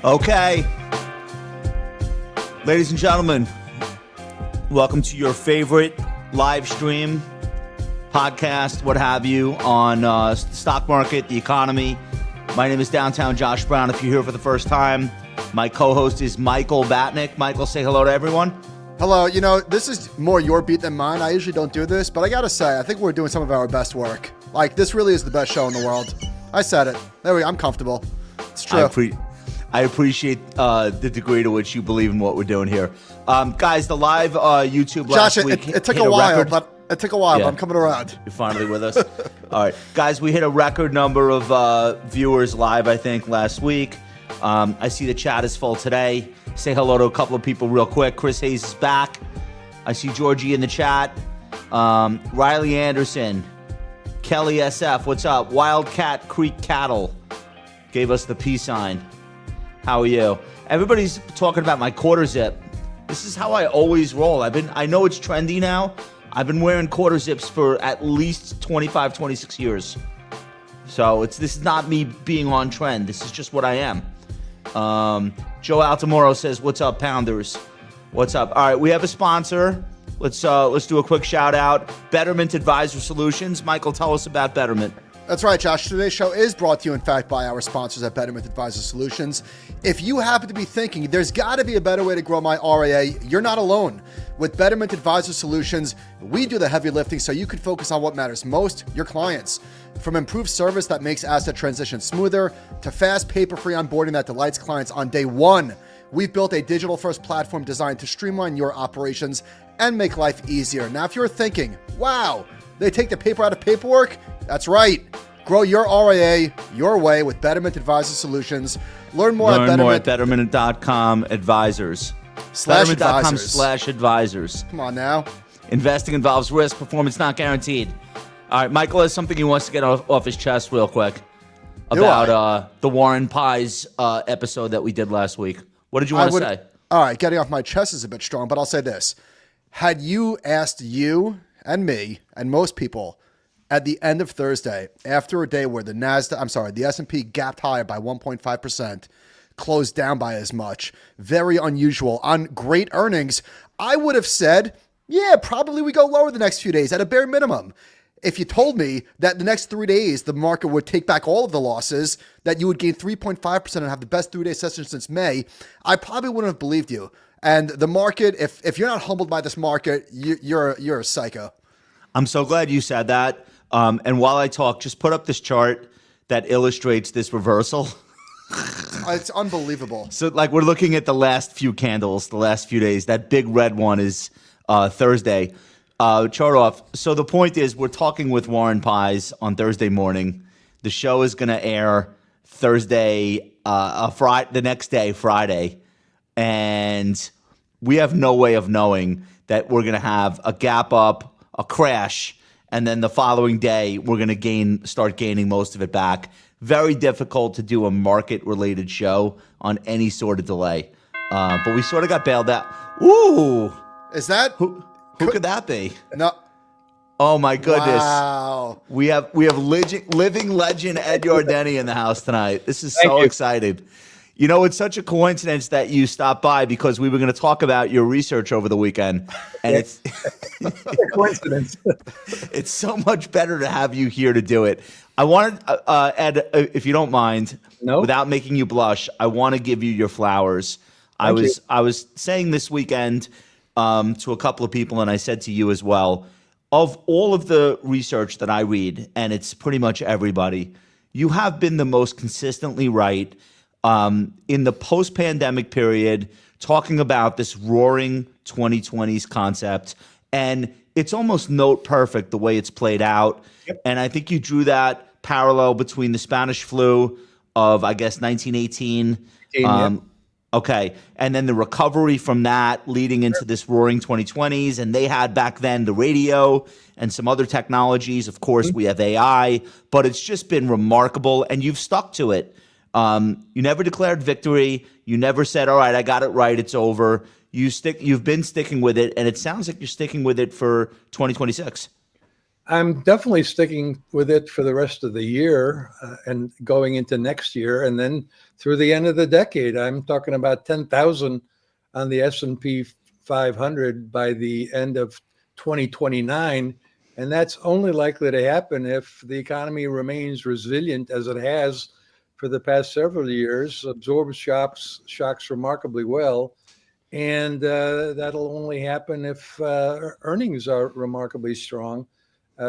Okay. Ladies and gentlemen, welcome to your favorite live stream, podcast, what have you, on the stock market, the economy. My name is Downtown Josh Brown. If you're here for the first time, my co-host is Michael Batnick. Michael, say hello to everyone. Hello. You know, this is more your beat than mine. I usually don't do this, but I got to say, I think we're doing some of our best work. Like, this really is the best show in the world. I said it. There we go. I'm comfortable. It's true. I appreciate the degree to which you believe in what we're doing here. Guys, the live YouTube last week it took a while, but I'm coming around. You're finally with us. All right. Guys, we hit a record number of viewers live, I think, last week. I see the chat is full today. Say hello to a couple of people real quick. Chris Hayes is back. I see Georgie in the chat. Riley Anderson. Kelly SF, what's up? Wildcat Creek Cattle gave us the peace sign. How are you? Everybody's talking about my quarter zip. This is how I always roll. I know it's trendy now. I've been wearing quarter zips for at least 25, 26 years. So this is not me being on trend. This is just what I am. Joe Altamoro says, what's up, Pounders? What's up? All right, we have a sponsor. Let's do a quick shout out. Betterment Advisor Solutions. Michael, tell us about Betterment. That's right, Josh. Today's show is brought to you, in fact, by our sponsors at Betterment Advisor Solutions. If you happen to be thinking there's got to be a better way to grow my RIA, you're not alone. With Betterment Advisor Solutions, we do the heavy lifting so you can focus on what matters most, your clients. From improved service that makes asset transition smoother to fast, paper-free onboarding that delights clients on day one, we've built a digital-first platform designed to streamline your operations and make life easier. Now, if you're thinking, wow, they take the paper out of paperwork, that's right. Grow your RIA your way with Betterment Advisor Solutions. Learn more at betterment.com advisors. Betterment.com/advisors. Come on now. Investing involves risk. Performance not guaranteed. All right, Michael has something he wants to get off his chest real quick about the Warren Pies episode that we did last week. What did you want to say? All right, getting off my chest is a bit strong, but I'll say this. Had you asked you and me and most people at the end of Thursday, after a day where the S&P gapped higher by 1.5%, closed down by as much, very unusual, on great earnings, I would have said, yeah, probably we go lower the next few days at a bare minimum. If you told me that the next 3 days the market would take back all of the losses, that you would gain 3.5% and have the best 3-day session since May, I probably wouldn't have believed you. And the market, if you're not humbled by this market, you're a psycho. I'm so glad you said that. And while I talk, just put up this chart that illustrates this reversal. It's unbelievable. So, like, we're looking at the last few candles, the last few days. That big red one is Thursday. Chart off. So the point is, we're talking with Warren Pies on Thursday morning. The show is going to air Thursday, the next day, Friday. And we have no way of knowing that we're going to have a gap up, a crash, and then the following day we're going to start gaining most of it back. Very difficult to do a market-related show on any sort of delay. But we sort of got bailed out. Ooh. Is that? Who could that be? No. Oh, my goodness. Wow. We have living legend Ed Yardeni in the house tonight. This is so exciting. You know, it's such a coincidence that you stopped by because we were going to talk about your research over the weekend. And it's a coincidence. It's so much better to have you here to do it. I wanted, Ed, if you don't mind, without making you blush, I want to give you your flowers. I was saying this weekend to a couple of people, and I said to you as well, of all of the research that I read, and it's pretty much everybody, you have been the most consistently right in the post-pandemic period, talking about this roaring 2020's concept. And it's almost note perfect the way it's played out. Yep. And I think you drew that parallel between the Spanish flu of, I guess, 1918. Okay. And then the recovery from that leading into this roaring 2020s. And they had back then the radio and some other technologies. Of course, we have AI, but it's just been remarkable. And you've stuck to it. You never declared victory. You never said, all right, I got it right, it's over. You've been sticking with it, and it sounds like you're sticking with it for 2026. I'm definitely sticking with it for the rest of the year and going into next year, and then through the end of the decade. I'm talking about 10,000 on the S&P 500 by the end of 2029, and that's only likely to happen if the economy remains resilient as it has for the past several years, absorbs shocks remarkably well, and that'll only happen if earnings are remarkably strong.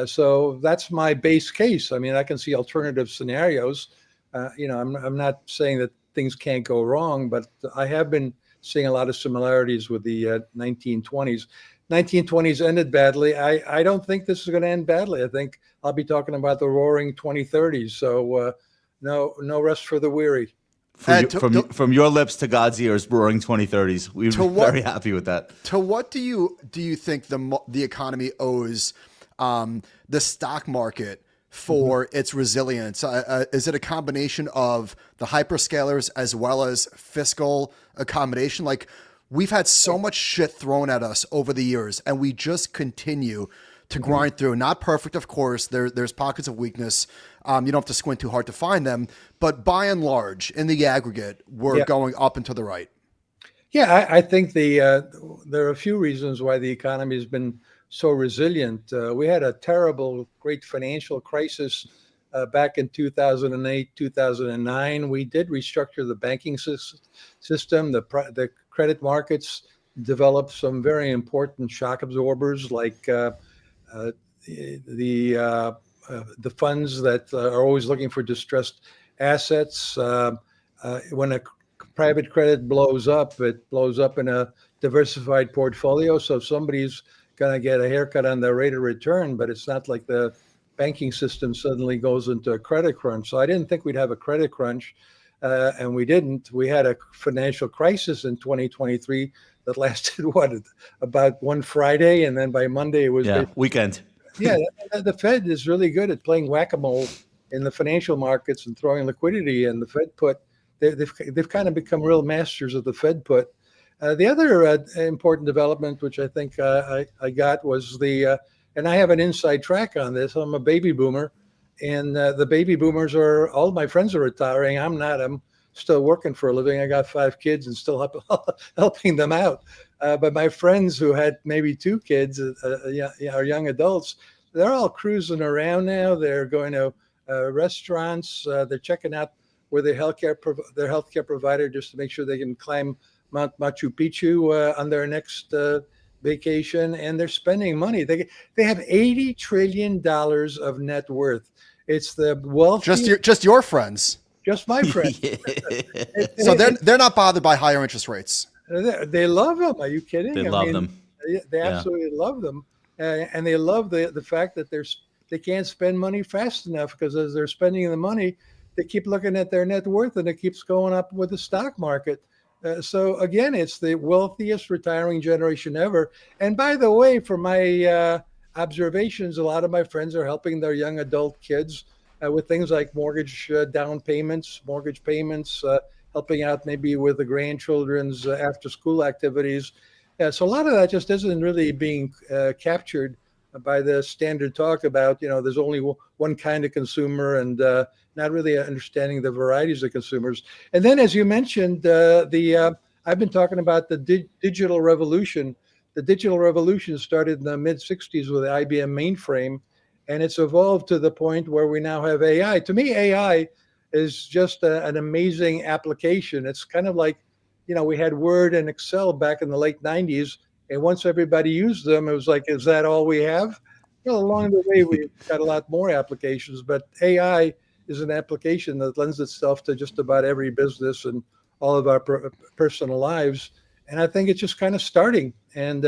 So that's my base case. I mean, I can see alternative scenarios. I'm not saying that things can't go wrong, but I have been seeing a lot of similarities with the 1920s. 1920s ended badly. I don't think this is going to end badly. I think I'll be talking about the roaring 2030s. So no rest for the weary. From your lips to God's ears, roaring 2030s. We're very happy with that. To what do you think the economy owes the stock market for its resilience? Is it a combination of the hyperscalers as well as fiscal accommodation? Like, we've had so much shit thrown at us over the years, and we just continue to grind through. Not perfect, of course. There's pockets of weakness. You don't have to squint too hard to find them, but by and large, in the aggregate, we're going up and to the right. Yeah, I think there are a few reasons why the economy has been so resilient. We had a terrible, great financial crisis back in 2008, 2009. We did restructure the banking system. The credit markets developed some very important shock absorbers, like the funds that are always looking for distressed assets. When a private credit blows up, it blows up in a diversified portfolio. So if somebody's going to get a haircut on their rate of return, but it's not like the banking system suddenly goes into a credit crunch. So I didn't think we'd have a credit crunch, and we didn't. We had a financial crisis in 2023 that lasted, about one Friday, and then by Monday it was weekend. Yeah, the Fed is really good at playing whack-a-mole in the financial markets and throwing liquidity, and the Fed put. They've kind of become real masters of the Fed put. The other important development, which I think I got, was and I have an inside track on this. I'm a baby boomer, and the baby boomers all my friends are retiring. I'm not. I'm still working for a living. I got 5 kids and still helping them out. But my friends who had maybe 2 kids, are young adults, they're all cruising around now. They're going to restaurants. They're checking out where their healthcare provider, just to make sure they can climb Mount Machu Picchu on their next vacation, and they're spending money. They have $80 trillion of net worth. It's the wealthiest. Just your friends. Just my friends. So they're not bothered by higher interest rates. They love them. Are you kidding? They love them. They absolutely love them, and they love the fact that they can't spend money fast enough, because as they're spending the money, they keep looking at their net worth, and it keeps going up with the stock market. So again, it's the wealthiest retiring generation ever. And by the way, from my observations, a lot of my friends are helping their young adult kids with things like mortgage down payments, mortgage payments, helping out maybe with the grandchildren's after school activities. So a lot of that just isn't really being captured by the standard talk about, there's only one kind of consumer, and not really understanding the varieties of consumers. And then, as you mentioned, I've been talking about the digital revolution. The digital revolution started in the mid-'60s with the IBM mainframe, and it's evolved to the point where we now have AI. To me, AI is just an amazing application. It's kind of like, we had Word and Excel back in the late 90s, and once everybody used them, it was like, is that all we have? Well, along the way, we've got a lot more applications, but AI is an application that lends itself to just about every business and all of our personal lives. And I think it's just kind of starting. And,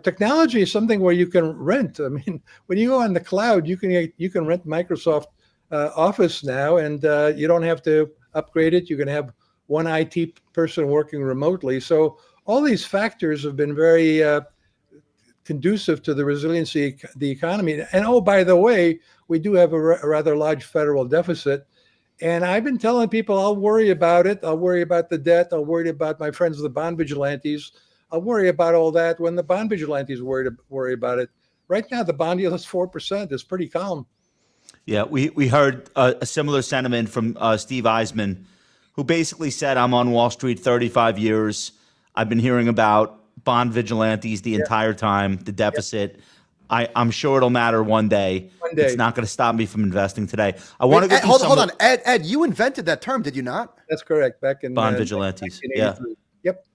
technology is something where you can rent. I mean, when you go on the cloud, you can rent Microsoft Office now, and you don't have to upgrade it. You can have one IT person working remotely. So all these factors have been very conducive to the resiliency of the economy. And oh, by the way, we do have a rather large federal deficit. And I've been telling people, I'll worry about it. I'll worry about the debt. I'll worry about my friends, the bond vigilantes. I'll worry about all that when the bond vigilantes worry about it. right now the bond yield is 4%. It's pretty calm. Yeah, we heard a similar sentiment from Steve Eisman, who basically said, I'm on Wall Street 35 years. I've been hearing about bond vigilantes the entire time, the deficit. I'm sure it'll matter one day. One day. It's not going to stop me from investing today. I want to go Ed, hold on. Ed, you invented that term, did you not? That's correct. Back in bond vigilantes. Yeah. Yep.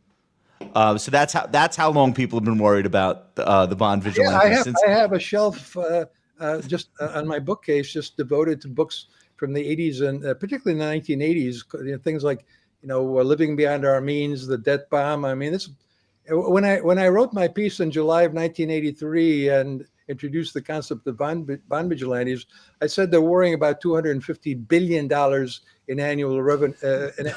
So that's how long people have been worried about the bond vigilantes. Yeah, I have a shelf just on my bookcase just devoted to books from the 80s and particularly in the 1980s. Things like Living Beyond Our Means, The Debt Bomb. I mean, when I wrote my piece in July of 1983 and introduced the concept of bond vigilantes, I said they're worrying about $250 billion in annual revenue,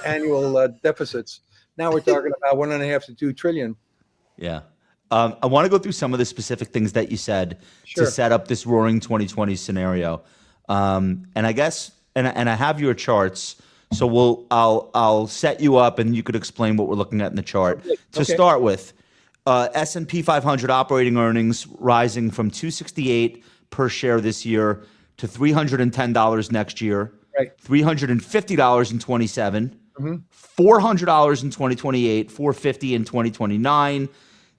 annual deficits. Now we're talking about 1.5 to 2 trillion. Yeah. I want to go through some of the specific things that you said to set up this roaring 2020 scenario. And I guess, and I have your charts, so I'll set you up and you could explain what we're looking at in the chart. To start with, S&P 500 operating earnings rising from $268 per share this year to $310 next year, right? $350 in 27, $400 in 2028, $450 in 2029.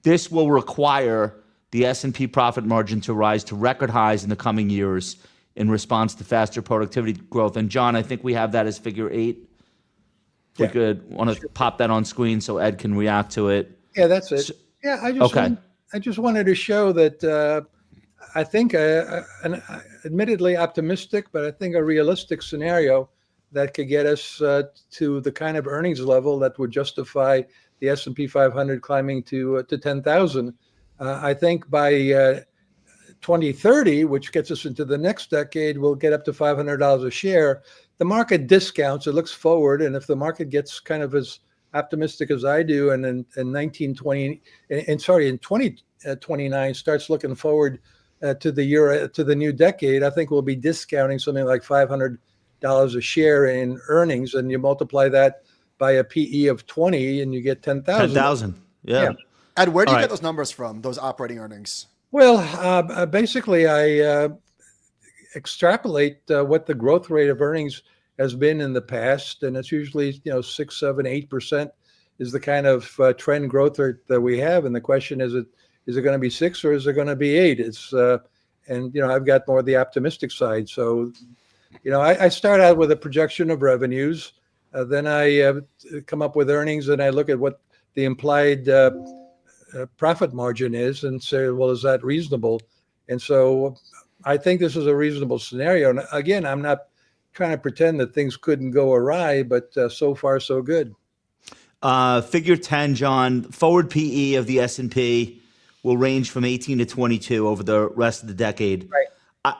This will require the S&P profit margin to rise to record highs in the coming years in response to faster productivity growth. And John, I think we have that as figure 8. We could want to pop that on screen so Ed can react to it. Yeah, that's it. Yeah, I just wanted to show that I think an admittedly optimistic, but I think a realistic scenario that could get us to the kind of earnings level that would justify the S&P 500 climbing to 10,000. I think by 2030, which gets us into the next decade, we'll get up to $500 a share. The market discounts, it looks forward, and if the market gets kind of as optimistic as I do, and in 2029 starts looking forward to the new decade, I think we'll be discounting something like $500 a share in earnings, and you multiply that by a PE of 20 and you get 10,000. 10,000. Yeah. Ed, where do you get those numbers from, those operating earnings? Well, basically I extrapolate what the growth rate of earnings has been in the past, and it's usually 6, 7, 8% is the kind of trend growth rate that we have. And the question is it going to be 6 or is it going to be 8? It's and I've got more of the optimistic side. So I start out with a projection of revenues, then I come up with earnings, and I look at what the implied profit margin is and say, well, is that reasonable? And so I think this is a reasonable scenario. And again, I'm not trying to pretend that things couldn't go awry, but so far so good. Figure 10, John, forward PE of the S&P will range from 18 to 22 over the rest of the decade. Right.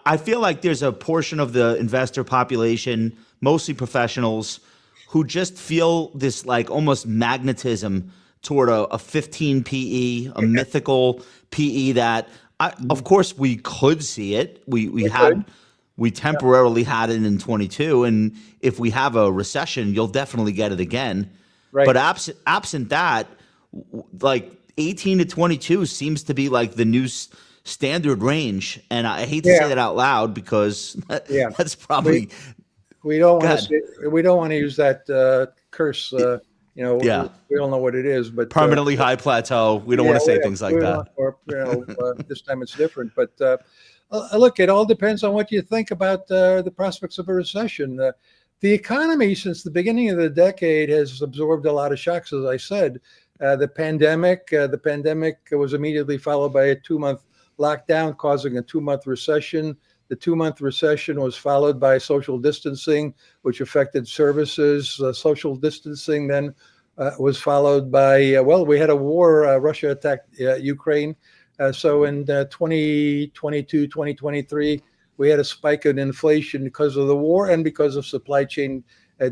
I feel like there's a portion of the investor population, mostly professionals, who just feel this like almost magnetism toward a 15 PE, a mythical PE that, of course, we could see it. We temporarily had it in 22, and if we have a recession, you'll definitely get it again. Right. But absent that, like 18 to 22 seems to be like the new standard range, and I hate to say that out loud because that's probably we don't want to use that curse. We don't know what it is, but permanently high plateau. We don't want to say things like that. Or this time it's different. But look, it all depends on what you think about the prospects of a recession. The economy, since the beginning of the decade, has absorbed a lot of shocks. As I said, the pandemic was immediately followed by a 2-month lockdown, causing a 2-month recession. The 2-month recession was followed by social distancing, which affected services. Social distancing then was followed by, we had a war. Russia attacked Ukraine. So in 2022, 2023, we had a spike in inflation because of the war and because of supply chain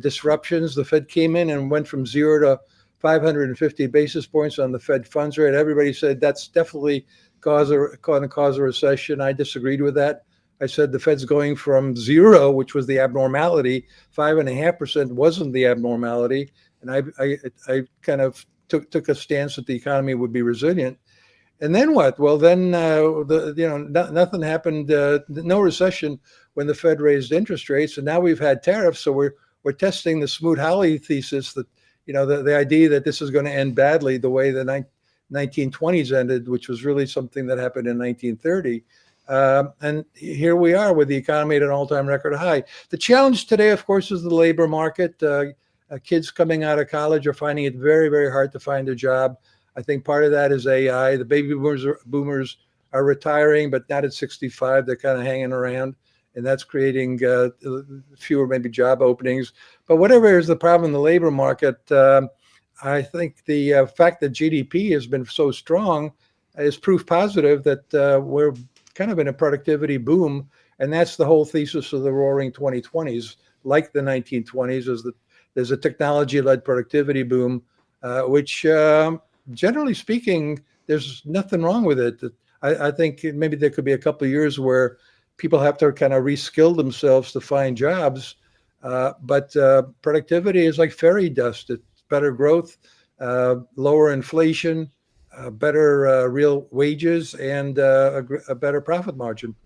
disruptions. The Fed came in and went from 0 to 550 basis points on the Fed funds rate. Everybody said that's definitely going to cause a recession. I disagreed with that. I said the Fed's going from 0, which was the abnormality. 5.5% wasn't the abnormality, and I kind of took a stance that the economy would be resilient. And then what? Well, then nothing happened. No recession when the Fed raised interest rates, and now we've had tariffs. So we're testing the Smoot-Hawley thesis that the idea that this is going to end badly the way the 1920s ended, which was really something that happened in 1930. And here we are with the economy at an all-time record high. The challenge today, of course, is the labor market. Kids coming out of college are finding it very, very hard to find a job. I think part of that is AI. The baby boomers are retiring, but not at 65. They're kind of hanging around, and that's creating fewer maybe job openings. But whatever is the problem in the labor market, I think the fact that GDP has been so strong is proof positive that we're kind of in a productivity boom, and that's the whole thesis of the roaring 2020s. Like the 1920s, is that there's a technology-led productivity boom, which generally speaking, there's nothing wrong with it. I think maybe there could be a couple of years where people have to kind of reskill themselves to find jobs, but productivity is like fairy dust. It's better growth, lower inflation, better real wages, and a better profit margin.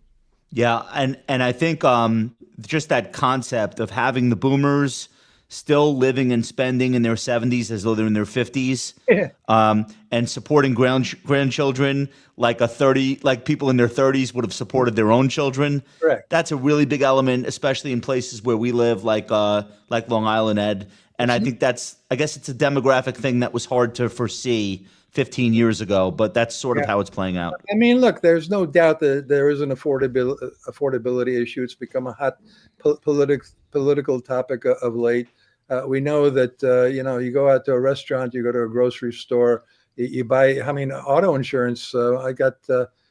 Yeah, and I think just that concept of having the boomers still living and spending in their 70s as though they're in their 50s, and supporting grandchildren like people in their 30s would have supported their own children. Correct. That's a really big element, especially in places where we live, like Long Island, Ed. And I think I guess it's a demographic thing that was hard to foresee 15 years ago, but that's sort of how it's playing out. I mean, look, there's no doubt that there is an affordability issue. It's become a hot political topic of late. We know that, you go out to a restaurant, you go to a grocery store, you buy, auto insurance. I got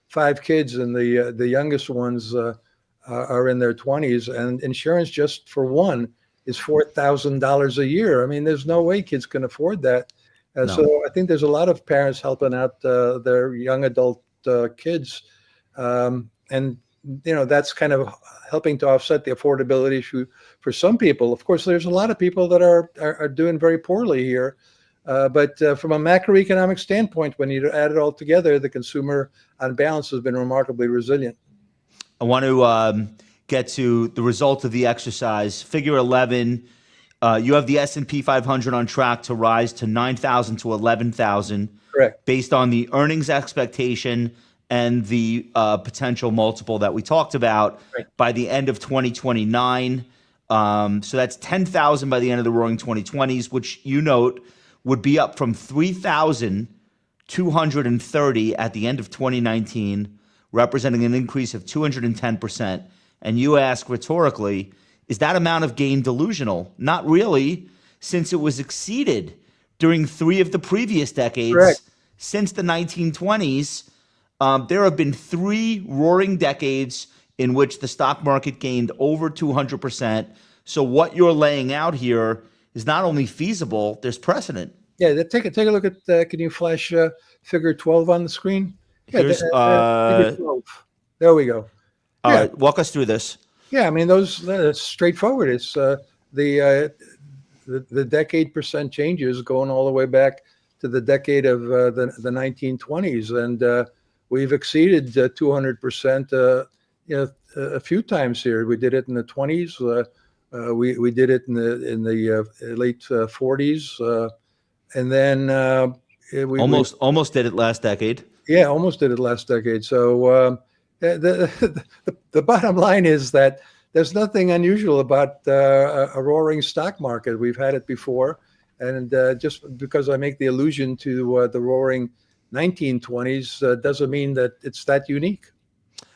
5 kids, and the youngest ones are in their 20s, and insurance just for one is $4,000 a year. I mean, there's no way kids can afford that. No. So I think there's a lot of parents helping out their young adult kids. And, that's kind of helping to offset the affordability issue for some people. Of course, there's a lot of people that are doing very poorly here. But from a macroeconomic standpoint, when you add it all together, the consumer on balance has been remarkably resilient. I want to get to the result of the exercise. Figure 11, you have the S&P 500 on track to rise to 9,000 to 11,000. Correct. Based on the earnings expectation and the potential multiple that we talked about by the end of 2029. So that's 10,000 by the end of the roaring 2020s, which you note would be up from 3,230 at the end of 2019, representing an increase of 210%. And you ask rhetorically, is that amount of gain delusional? Not really, since it was exceeded during 3 of the previous decades. Correct. Since the 1920s. There have been 3 roaring decades in which the stock market gained over 200%. So what you're laying out here is not only feasible, there's precedent. Yeah, take a look at, can you flash figure 12 on the screen? Yeah, Here's, figure 12. There we go. All right, walk us through this. Yeah, I mean, that's straightforward. It's the decade percent changes going all the way back to the decade of the 1920s. And we've exceeded 200%, a few times here. We did it in the 20s. We did it in the late 40s, and then we almost did it last decade. Yeah, almost did it last decade. So the bottom line is that there's nothing unusual about a roaring stock market. We've had it before, and just because I make the allusion to the roaring 1920s doesn't mean that it's that unique.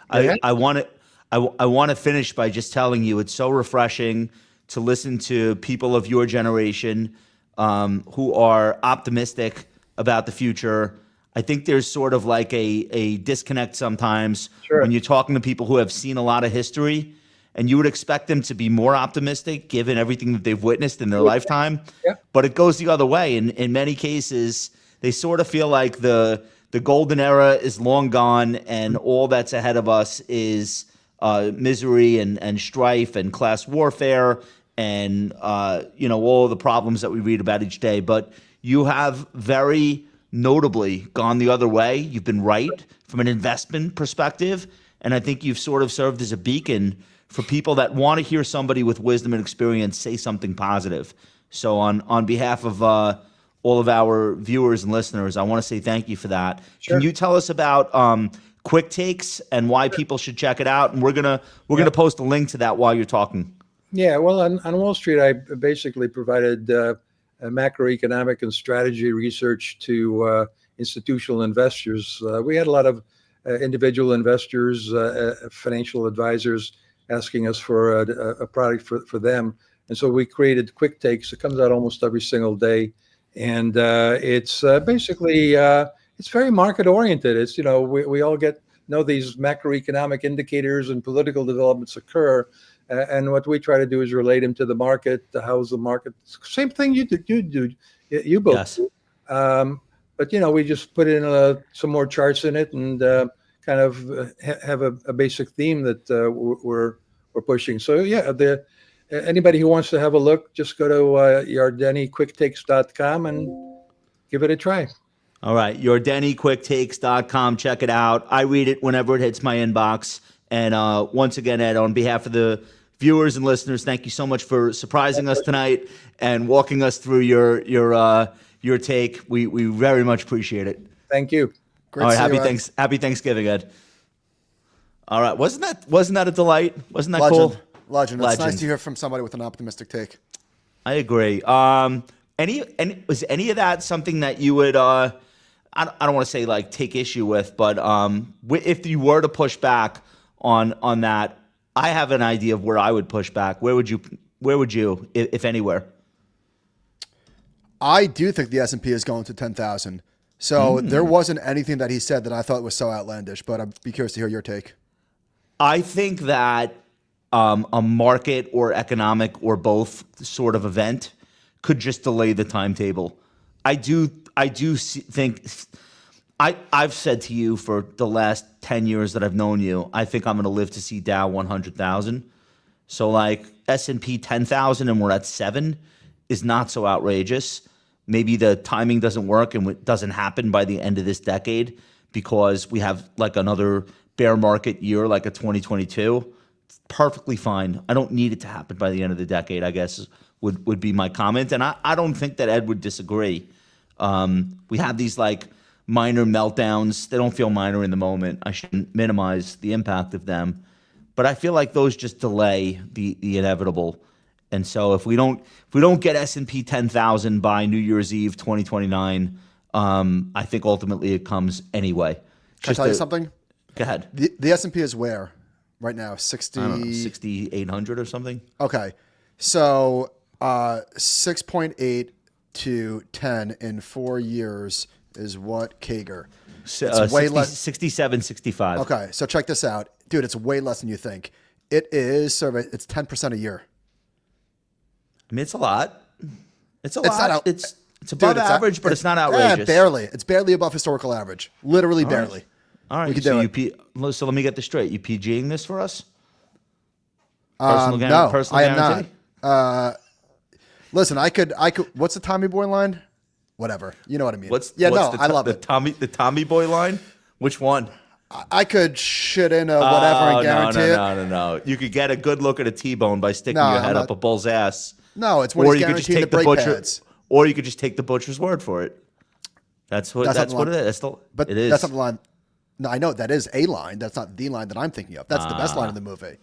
I want to finish by just telling you it's so refreshing to listen to people of your generation who are optimistic about the future. I think there's sort of like a disconnect sometimes when you're talking to people who have seen a lot of history, and you would expect them to be more optimistic given everything that they've witnessed in their lifetime. Yeah. But it goes the other way. In many cases, they sort of feel like the golden era is long gone, and all that's ahead of us is misery and strife and class warfare and all the problems that we read about each day. But you have very notably gone the other way. You've been right from an investment perspective, and I think you've sort of served as a beacon for people that want to hear somebody with wisdom and experience say something positive. So on behalf of all of our viewers and listeners, I want to say thank you for that. Sure. Can you tell us about Quick Takes and why people should check it out? And we're gonna post a link to that while you're talking. Yeah, well, on Wall Street, I basically provided macroeconomic and strategy research to institutional investors. We had a lot of individual investors, financial advisors asking us for a product for them. And so we created Quick Takes. It comes out almost every single day. And it's basically, it's very market oriented. It's, we all know these macroeconomic indicators and political developments occur. And what we try to do is relate them to the market. How's the market? Same thing you both yes. do. But, we just put in some more charts in it and kind of have a basic theme that we're pushing. So, yeah, anybody who wants to have a look, just go to YardeniQuickTakes.com and give it a try. All right, YardeniQuickTakes.com. Check it out. I read it whenever it hits my inbox. And once again, Ed, on behalf of the viewers and listeners, thank you so much for surprising us tonight and walking us through your take. We very much appreciate it. Thank you. Great. All right, happy Thanksgiving, Ed. All right, wasn't that a delight? Wasn't that cool? Legend. It's nice to hear from somebody with an optimistic take. I agree. Was any of that something that you would I don't want to say like take issue with, but if you were to push back on that, I have an idea of where I would push back. Where would you, if anywhere? I do think the S&P is going to 10,000. So there wasn't anything that he said that I thought was so outlandish, but I'd be curious to hear your take. I think that a market or economic or both sort of event could just delay the timetable. Think I've said to you for the last 10 years that I've known you, I think I'm going to live to see Dow 100,000. So like S&P 10,000 and we're at 7 is not so outrageous. Maybe the timing doesn't work and it doesn't happen by the end of this decade because we have like another bear market year like a 2022. It's perfectly fine. I don't need it to happen by the end of the decade, I guess would be my comment. And I don't think that Ed would disagree. We have these like minor meltdowns. They don't feel minor in the moment. I shouldn't minimize the impact of them. But I feel like those just delay the inevitable. And so if we don't get S&P 10,000 by New Year's Eve 2029, I think ultimately it comes anyway. Can I tell you something? Go ahead. The S&P is where right now? 6,800 or something. Okay. So 6.8 to 10 in 4 years is what CAGR? It's way less. 67, 65. Okay. So check this out. Dude, it's way less than you think. It's 10% a year. I mean, it's a lot. It's lot. It's above average, but it's not outrageous. Barely. It's barely above historical average. Literally All barely. All right. We could do it. So let me get this straight. You PGing this for us? No, I am not. Listen, I could. What's the Tommy Boy line? Whatever. You know what I mean. I love it. The Tommy Boy line? Which one? I could shit in a whatever and guarantee it. No. You could get a good look at a T-bone by sticking your head up a bull's ass. No, it's when he's guaranteeing the brake pads. Or you could just take the butcher's word for it. That's what it is. It is. That's not the line. No, I know that is a line. That's not the line that I'm thinking of. That's the best line in the movie.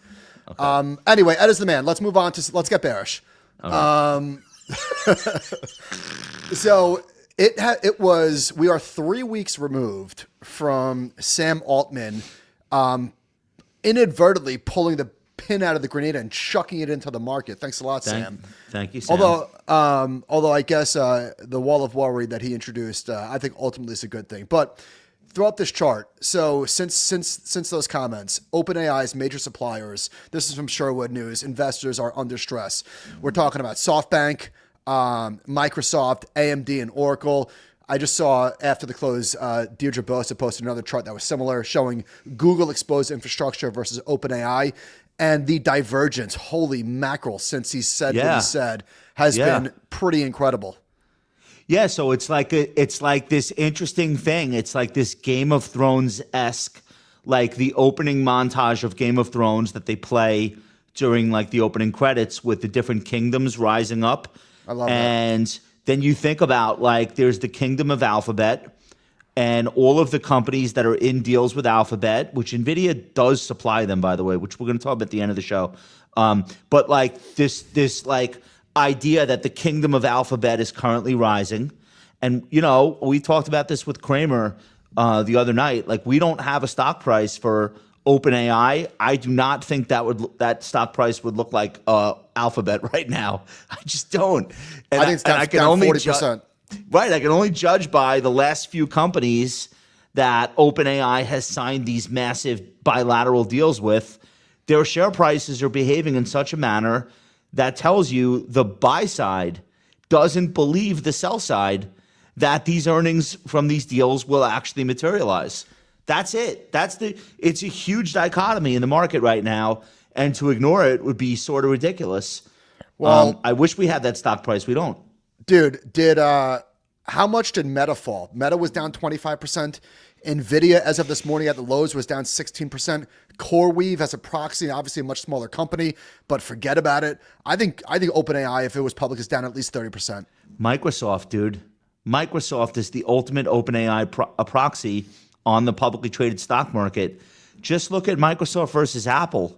Okay. Anyway, Ed is the man. Let's move on to. Let's get bearish. Okay. So it was. We are 3 weeks removed from Sam Altman inadvertently pulling the pin out of the grenade and chucking it into the market. Thanks a lot, Sam. Thank you, Sam. Although I guess the wall of worry that he introduced, I think ultimately is a good thing. But throw up this chart. So since those comments, OpenAI's major suppliers, this is from Sherwood News, investors are under stress. We're talking about SoftBank, Microsoft, AMD, and Oracle. I just saw after the close, Deirdre Bosa posted another chart that was similar, showing Google exposed infrastructure versus OpenAI. And the divergence, holy mackerel, since he said what he said, has been pretty incredible. Yeah, so it's like this interesting thing. It's like this Game of Thrones-esque, like the opening montage of Game of Thrones that they play during like the opening credits with the different kingdoms rising up. I love that. And then you think about like there's the kingdom of Alphabet and all of the companies that are in deals with Alphabet, which NVIDIA does supply them, by the way, which we're going to talk about at the end of the show. But like this like idea that the kingdom of Alphabet is currently rising. And, you know, we talked about this with Kramer the other night. Like, we don't have a stock price for OpenAI. I do not think that stock price would look like Alphabet right now. I just don't. And I think it's down, I can down only 40%. Right. I can only judge by the last few companies that OpenAI has signed these massive bilateral deals with. Their share prices are behaving in such a manner that tells you the buy side doesn't believe the sell side that these earnings from these deals will actually materialize. That's it. It's a huge dichotomy in the market right now, and to ignore it would be sort of ridiculous. Well, I wish we had that stock price. We don't. Dude, how much did Meta fall? Meta was down 25%. NVIDIA, as of this morning at the lows, was down 16%. CoreWeave as a proxy, obviously a much smaller company, but forget about it. I think OpenAI, if it was public, is down at least 30%. Microsoft, dude. Microsoft is the ultimate OpenAI proxy on the publicly traded stock market. Just look at Microsoft versus Apple,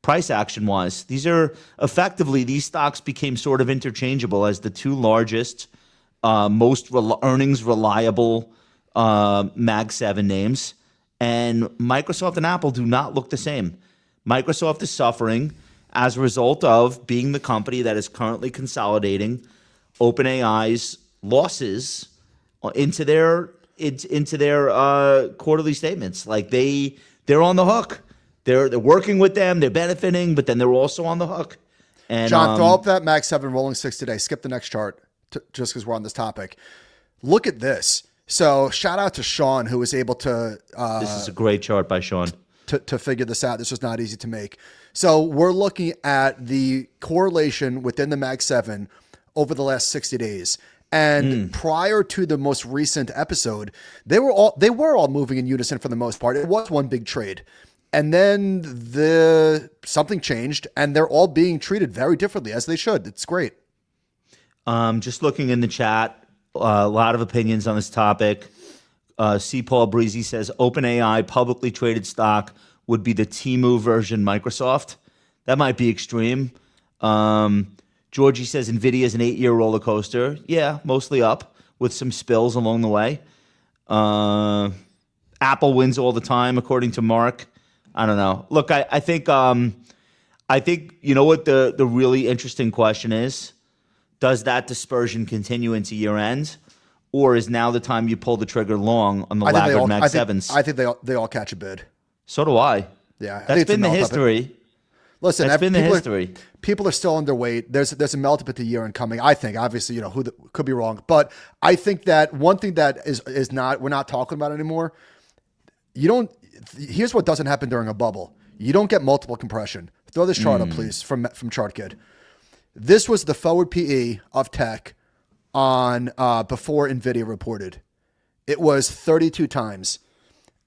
price action wise. These stocks became sort of interchangeable as the two largest, most earnings reliable Mag 7 names. And Microsoft and Apple do not look the same. Microsoft is suffering as a result of being the company that is currently consolidating OpenAI's losses into their quarterly statements. Like they're on the hook. They're working with them. They're benefiting, but then they're also on the hook. And John, throw up that Mag 7 rolling 6 today. Skip the next chart just because we're on this topic. Look at this. So shout out to Sean, who was able to this is a great chart by Sean to figure this out. This was not easy to make. So we're looking at the correlation within the Mag 7 over the last 60 days. And prior to the most recent episode, they were all moving in unison for the most part. It was one big trade. And then something changed, and they're all being treated very differently, as they should. It's great. Just looking in the chat, a lot of opinions on this topic. C. Paul Breezy says OpenAI publicly traded stock would be the Temu version Microsoft. That might be extreme. Georgie says NVIDIA is an 8-year roller coaster. Yeah, mostly up with some spills along the way. Apple wins all the time, according to Mark. I don't know. Look, I think you know what the really interesting question is? Does that dispersion continue into year end, or is now the time you pull the trigger long on the laggard Mag 7s? I think they all catch a bid. So do I. Yeah, that's been the history. Listen, that's been the history. People are still underweight. There's a melt up at the year end coming. I think, obviously, could be wrong, but I think that one thing that we're not talking about anymore. Here's what doesn't happen during a bubble. You don't get multiple compression. Throw this chart up, please, from ChartKid. This was the forward PE of tech on before NVIDIA reported. It was 32 times,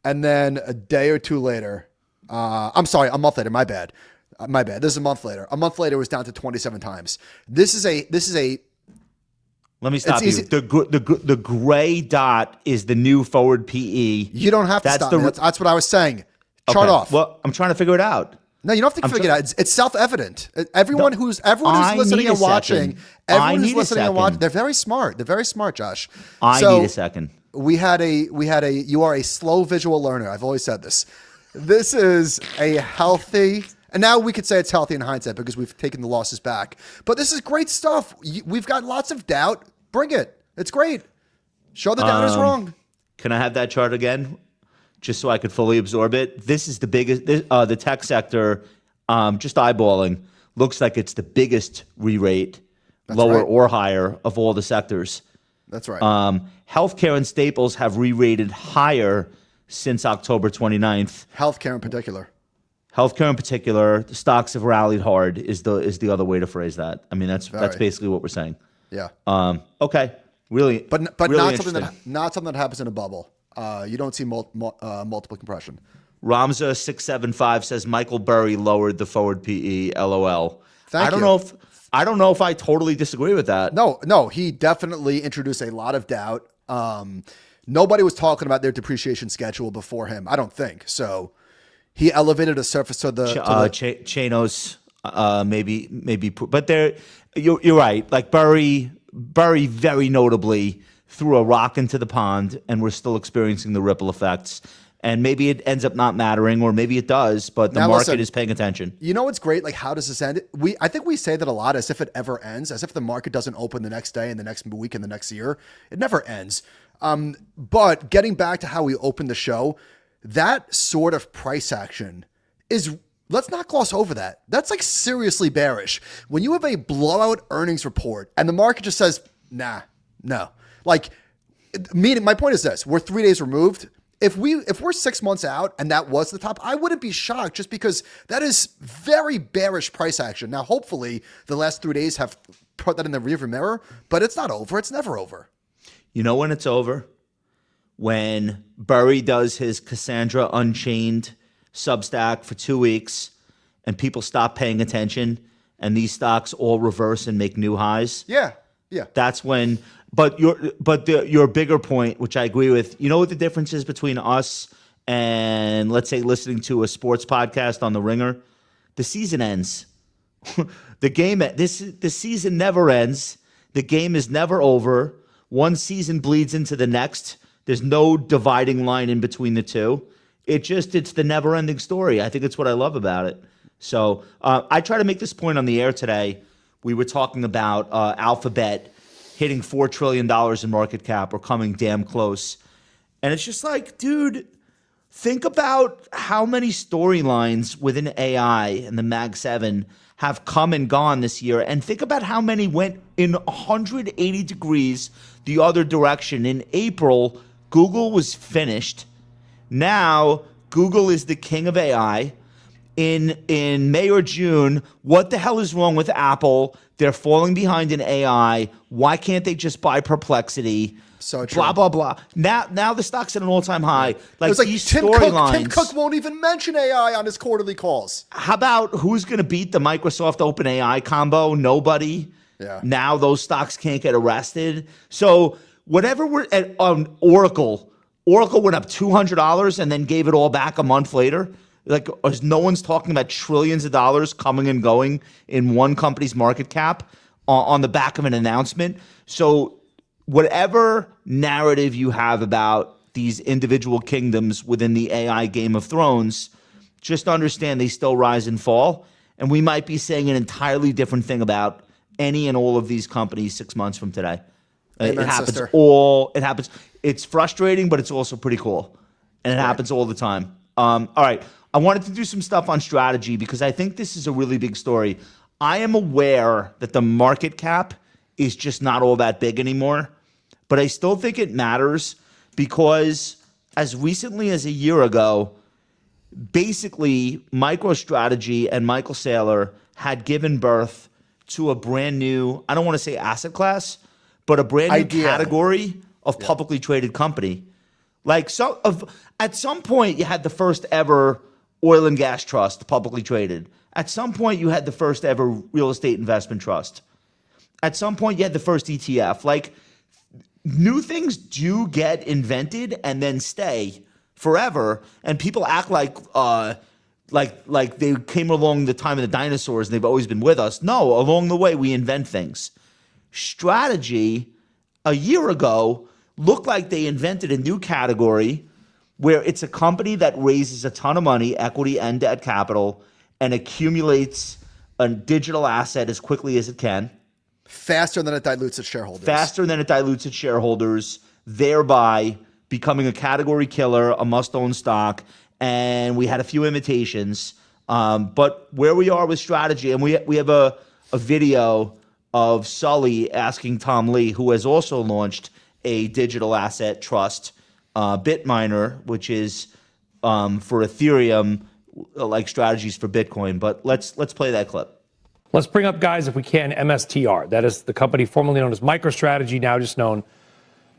and then a day or two later, a month later. My bad. This is a month later. A month later, it was down to 27 times. This is a. Let me stop you. The gray dot is the new forward PE. You don't have to stop me. That's what I was saying. Chart off. Well, I'm trying to figure it out. No, you don't have to figure it out. It's self-evident. Everyone who's listening and watching, they're very smart. They're very smart, Josh. I need a second. You are a slow visual learner. I've always said this. This is a healthy, and now we could say it's healthy in hindsight because we've taken the losses back. But this is great stuff. We've got lots of doubt. Bring it. It's great. Show the doubters wrong. Can I have that chart again? Just so I could fully absorb it. This is the biggest, the tech sector, just eyeballing, looks like it's the biggest re-rate, lower or higher of all the sectors. That's right. Healthcare and staples have re-rated higher since October 29th. Healthcare in particular. The stocks have rallied hard is the other way to phrase that. I mean, that's basically what we're saying. Yeah. Okay. Really, but really not something interesting. that happens in a bubble. You don't see multiple compression. Ramza 675 says Michael Burry lowered the forward PE. LOL. Thank I don't you. know if I totally disagree with that. No, he definitely introduced a lot of doubt. Nobody was talking about their depreciation schedule before him, I don't think. So he elevated a surface to the Chanos, maybe, but you're right. Like Burry very notably threw a rock into the pond, and we're still experiencing the ripple effects. And maybe it ends up not mattering, or maybe it does, but the market is paying attention. You know what's great? Like, how does this end? I think we say that a lot, as if it ever ends, as if the market doesn't open the next day and the next week and the next year. It never ends. But getting back to how we opened the show, that sort of price action is, let's not gloss over that. That's like seriously bearish. When you have a blowout earnings report and the market just says, nah, no. Like, my point is this: we're 3 days removed. If we're 6 months out and that was the top, I wouldn't be shocked, just because that is very bearish price action. Now, hopefully the last 3 days have put that in the rearview mirror, but it's not over. It's never over. You know when it's over? When Burry does his Cassandra Unchained Substack for 2 weeks and people stop paying attention and these stocks all reverse and make new highs. Yeah. That's when. But your bigger point, which I agree with, you know what the difference is between us and, let's say, listening to a sports podcast on the Ringer? The season ends. The season never ends. The game is never over. One season bleeds into the next. There's no dividing line in between the two. It's the never-ending story. I think it's what I love about it. So I try to make this point on the air today. We were talking about Alphabet hitting $4 trillion in market cap, or coming damn close. And it's just like, dude, think about how many storylines within AI and the Mag 7 have come and gone this year. And think about how many went in 180 degrees the other direction. In April, Google was finished. Now, Google is the king of AI. In May or June, what the hell is wrong with Apple? They're falling behind in AI. Why can't they just buy Perplexity? So true. Blah, blah, blah. Now the stock's at an all-time high. Like these Tim storylines. Cook won't even mention AI on his quarterly calls. How about who's going to beat the Microsoft OpenAI combo? Nobody. Yeah. Now those stocks can't get arrested. So whatever we're at Oracle went up $200 and then gave it all back a month later. Like, no one's talking about trillions of dollars coming and going in one company's market cap on the back of an announcement. So whatever narrative you have about these individual kingdoms within the AI Game of Thrones, just understand they still rise and fall. And we might be saying an entirely different thing about any and all of these companies 6 months from today. Amen, it happens sister. it happens. It's frustrating, but it's also pretty cool. And it happens all the time. All right. I wanted to do some stuff on strategy because I think this is a really big story. I am aware that the market cap is just not all that big anymore, but I still think it matters because as recently as a year ago, basically MicroStrategy and Michael Saylor had given birth to a brand new, I don't want to say asset class, but a brand new category of publicly traded company. Like at some point you had the first ever oil and gas trust publicly traded. At some point you had the first ever real estate investment trust. At some point you had the first ETF. Like, new things do get invented and then stay forever, and people act like they came along the time of the dinosaurs and they've always been with us. No, along the way we invent things. Strategy a year ago looked like they invented a new category where it's a company that raises a ton of money, equity and debt capital, and accumulates a digital asset as quickly as it can. Faster than it dilutes its shareholders. Thereby becoming a category killer, a must-own stock. And we had a few imitations. But where we are with strategy, and we have a video of Sully asking Tom Lee, who has also launched a digital asset trust, BitMiner, which is for Ethereum, like strategies for Bitcoin. But let's play that clip. Let's bring up, guys, if we can, MSTR. That is the company formerly known as MicroStrategy, now just known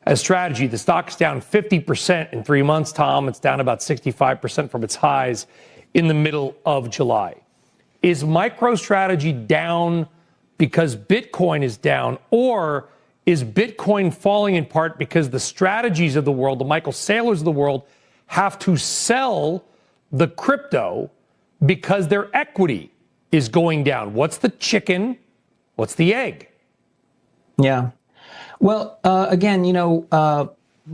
as Strategy. The stock's down 50% in 3 months, Tom. It's down about 65% from its highs in the middle of July. Is MicroStrategy down because Bitcoin is down, or is Bitcoin falling in part because the strategies of the world, the Michael Saylors of the world, have to sell the crypto because their equity is going down? What's the chicken? What's the egg? Yeah. Well, again,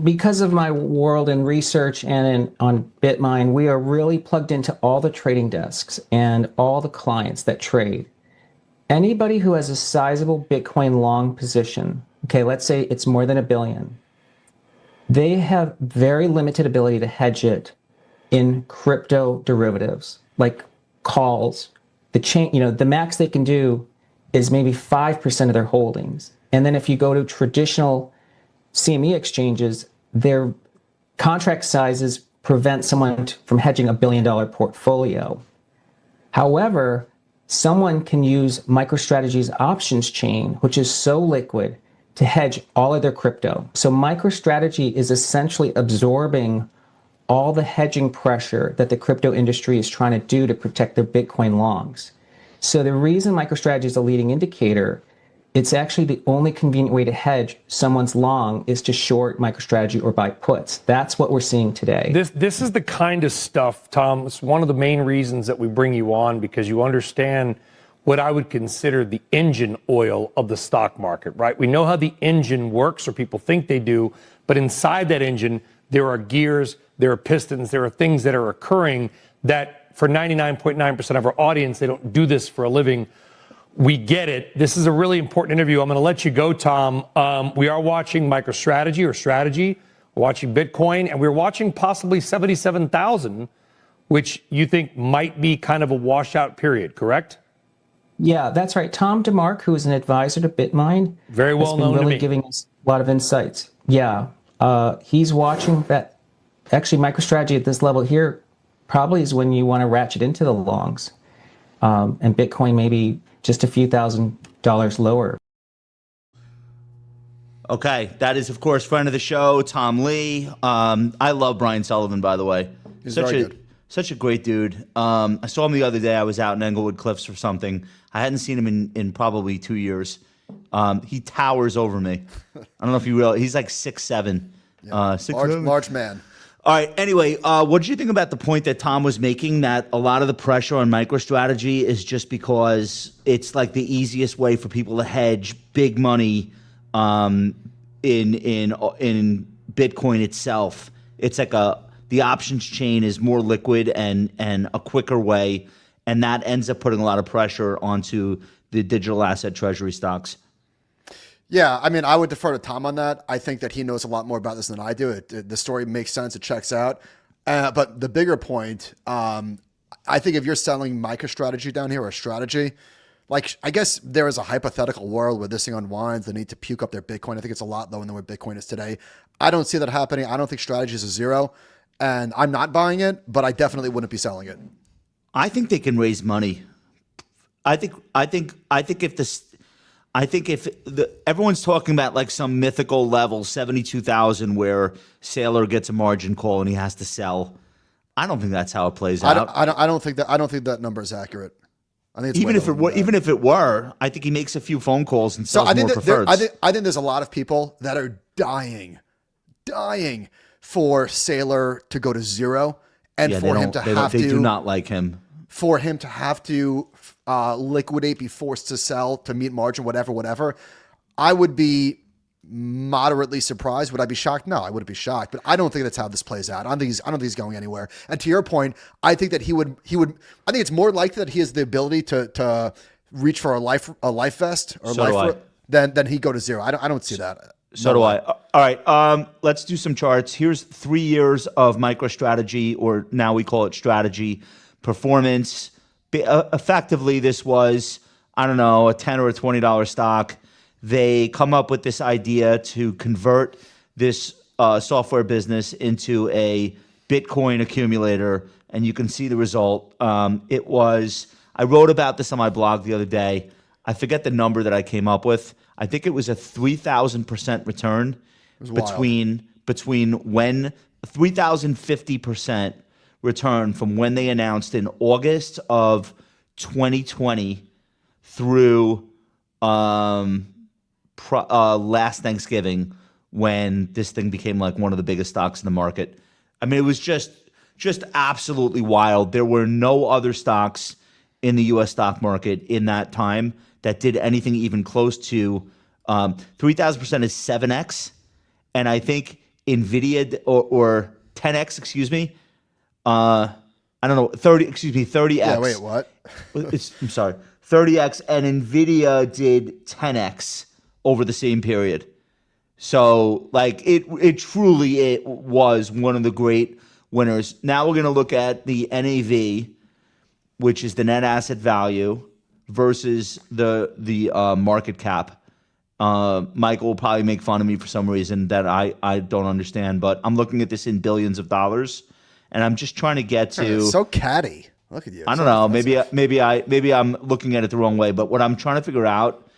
because of my world in research and on BitMine, we are really plugged into all the trading desks and all the clients that trade. Anybody who has a sizable Bitcoin long position, okay, let's say it's more than $1 billion, they have very limited ability to hedge it in crypto derivatives like calls. The max they can do is maybe 5% of their holdings. And then if you go to traditional CME exchanges, their contract sizes prevent someone from hedging $1 billion portfolio. However, someone can use MicroStrategy's options chain, which is so liquid, to hedge all of their crypto. So MicroStrategy is essentially absorbing all the hedging pressure that the crypto industry is trying to do to protect their Bitcoin longs. So the reason MicroStrategy is a leading indicator, it's actually the only convenient way to hedge someone's long is to short MicroStrategy or buy puts. That's what we're seeing today. This is the kind of stuff, Tom, it's one of the main reasons that we bring you on, because you understand what I would consider the engine oil of the stock market, right? We know how the engine works, or people think they do, but inside that engine, there are gears, there are pistons, there are things that are occurring that for 99.9% of our audience, they don't do this for a living. We get it. This is a really important interview. I'm going to let you go, Tom. We are watching MicroStrategy or Strategy, we're watching Bitcoin, and we're watching possibly 77,000, which you think might be kind of a washout period, correct? Yeah, that's right. Tom DeMark, who is an advisor to BitMine, very well known really to me, giving us a lot of insights. Yeah, he's watching that. Actually, MicroStrategy at this level here probably is when you want to ratchet into the longs, and Bitcoin maybe just a few $1,000s lower. Okay, that is, of course, friend of the show, Tom Lee. I love Brian Sullivan, by the way. He's very good. Such a great dude. I saw him the other day. I was out in Englewood Cliffs or something. I hadn't seen him in probably 2 years. He towers over me. I don't know if you realize. He's like 6'7". Yeah. Large man. All right. Anyway, what did you think about the point that Tom was making, that a lot of the pressure on MicroStrategy is just because it's like the easiest way for people to hedge big money in Bitcoin itself? It's like the options chain is more liquid and a quicker way, and that ends up putting a lot of pressure onto the digital asset treasury stocks. Yeah, I mean, I would defer to Tom on that. I think that he knows a lot more about this than I do. The story makes sense. It checks out. But the bigger point, I think if you're selling MicroStrategy down here or Strategy, like, I guess there is a hypothetical world where this thing unwinds, they need to puke up their Bitcoin. I think it's a lot lower than where Bitcoin is today. I don't see that happening. I don't think Strategy is a zero, and I'm not buying it, but I definitely wouldn't be selling it. I think they can raise money. I think if everyone's talking about like some mythical level, 72,000, where Saylor gets a margin call and he has to sell. I don't think that's how it plays out. I don't think that number is accurate. I think it's even if it were, I think he makes a few phone calls and sells more preferreds. I think there's a lot of people that are dying for Saylor to go to zero, and for him to have to. They do not like him. For him to have to liquidate, be forced to sell to meet margin, whatever. I would be moderately surprised. Would I be shocked? No, I wouldn't be shocked. But I don't think that's how this plays out. I don't think he's going anywhere. And to your point, I think that he would. I think it's more likely that he has the ability to reach for a life vest or than he go to zero. I don't see that. So do I. All right, let's do some charts. Here's 3 years of MicroStrategy, or now we call it Strategy, performance. Effectively, this was, I don't know, a $10 or a $20 stock. They come up with this idea to convert this software business into a Bitcoin accumulator, and you can see the result. It was, I wrote about this on my blog the other day. I forget the number that I came up with. I think it was a 3,000% return between when 3,050% return from when they announced in August of 2020 through last Thanksgiving, when this thing became like one of the biggest stocks in the market. I mean, it was just absolutely wild. There were no other stocks in the U.S. stock market in that time that did anything even close to 3,000% is 7x, and I think NVIDIA or 10x, excuse me. I don't know, 30x. Yeah, wait, what? I'm sorry, 30x, and NVIDIA did 10x over the same period. So like it was one of the great winners. Now we're going to look at the NAV, which is the net asset value, versus the market cap. Michael will probably make fun of me for some reason that I don't understand, but I'm looking at this in billions of dollars, and I'm just trying to get to. So catty. Look at you. I don't know. Maybe I'm looking at it the wrong way, but what I'm trying to figure out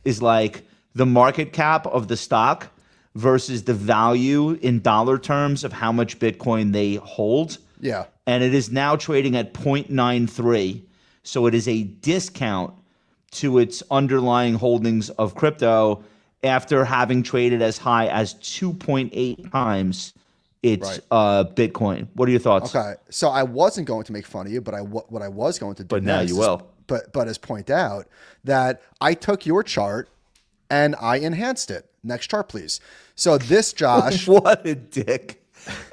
is like the market cap of the stock versus the value in dollar terms of how much Bitcoin they hold. Yeah. And it is now trading at 0.93. So it is a discount to its underlying holdings of crypto after having traded as high as 2.8 times its Bitcoin. What are your thoughts? Okay. So I wasn't going to make fun of you, but what I was going to do But now you will. But as point out that I took your chart and I enhanced it. Next chart, please. So this, Josh. What a dick.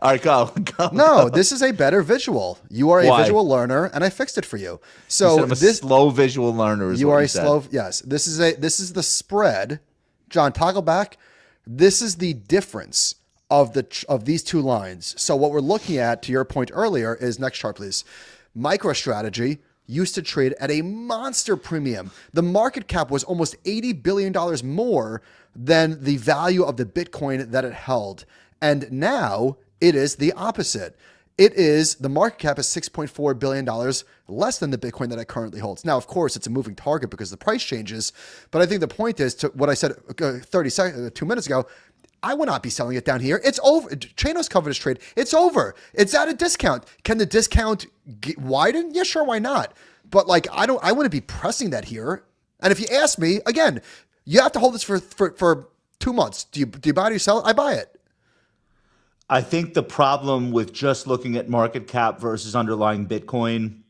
All right, go. No, this is a better visual. You are a visual learner, and I fixed it for you. So I'm a slow visual learner. You are a slow. Yes, this is the spread. John, toggle back. This is the difference of these two lines. So what we're looking at, to your point earlier, is next chart, please. MicroStrategy used to trade at a monster premium. The market cap was almost $80 billion more than the value of the Bitcoin that it held. And now it is the opposite. The market cap is $6.4 billion less than the Bitcoin that it currently holds. Now, of course, it's a moving target because the price changes. But I think the point is, to what I said 2 minutes ago, I will not be selling it down here. It's over. Chanos covered this trade. It's over. It's at a discount. Can the discount widen? Yeah, sure. Why not? But like, I wouldn't be pressing that here. And if you ask me, again, you have to hold this for 2 months. Do you buy it or you sell it? I buy it. I think the problem with just looking at market cap versus underlying Bitcoin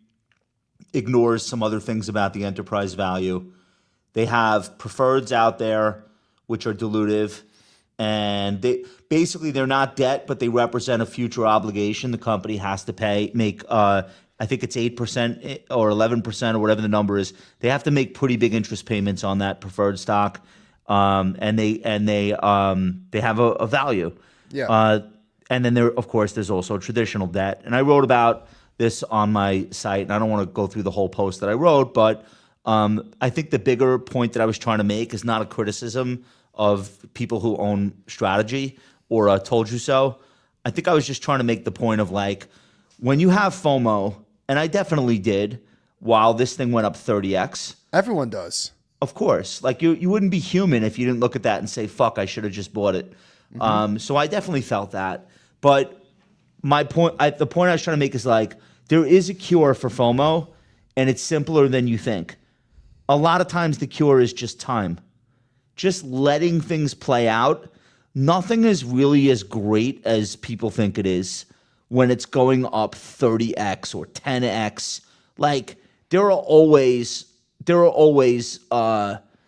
ignores some other things about the enterprise value. They have preferreds out there, which are dilutive. And they're not debt, but they represent a future obligation the company has to make. I think it's 8% or 11% or whatever the number is. They have to make pretty big interest payments on that preferred stock, and they have a value. Yeah. And then there's also traditional debt. And I wrote about this on my site, and I don't want to go through the whole post that I wrote, but I think the bigger point that I was trying to make is not a criticism of people who own strategy or told you so. I think I was just trying to make the point of like, when you have FOMO, and I definitely did, while this thing went up 30x. Everyone does. Of course. Like you wouldn't be human if you didn't look at that and say, fuck, I should have just bought it. Mm-hmm. So I definitely felt that. But the point I was trying to make is like, there is a cure for FOMO, and it's simpler than you think. A lot of times the cure is just time. Just letting things play out. Nothing is really as great as people think it is when it's going up 30x or 10x. Like there are always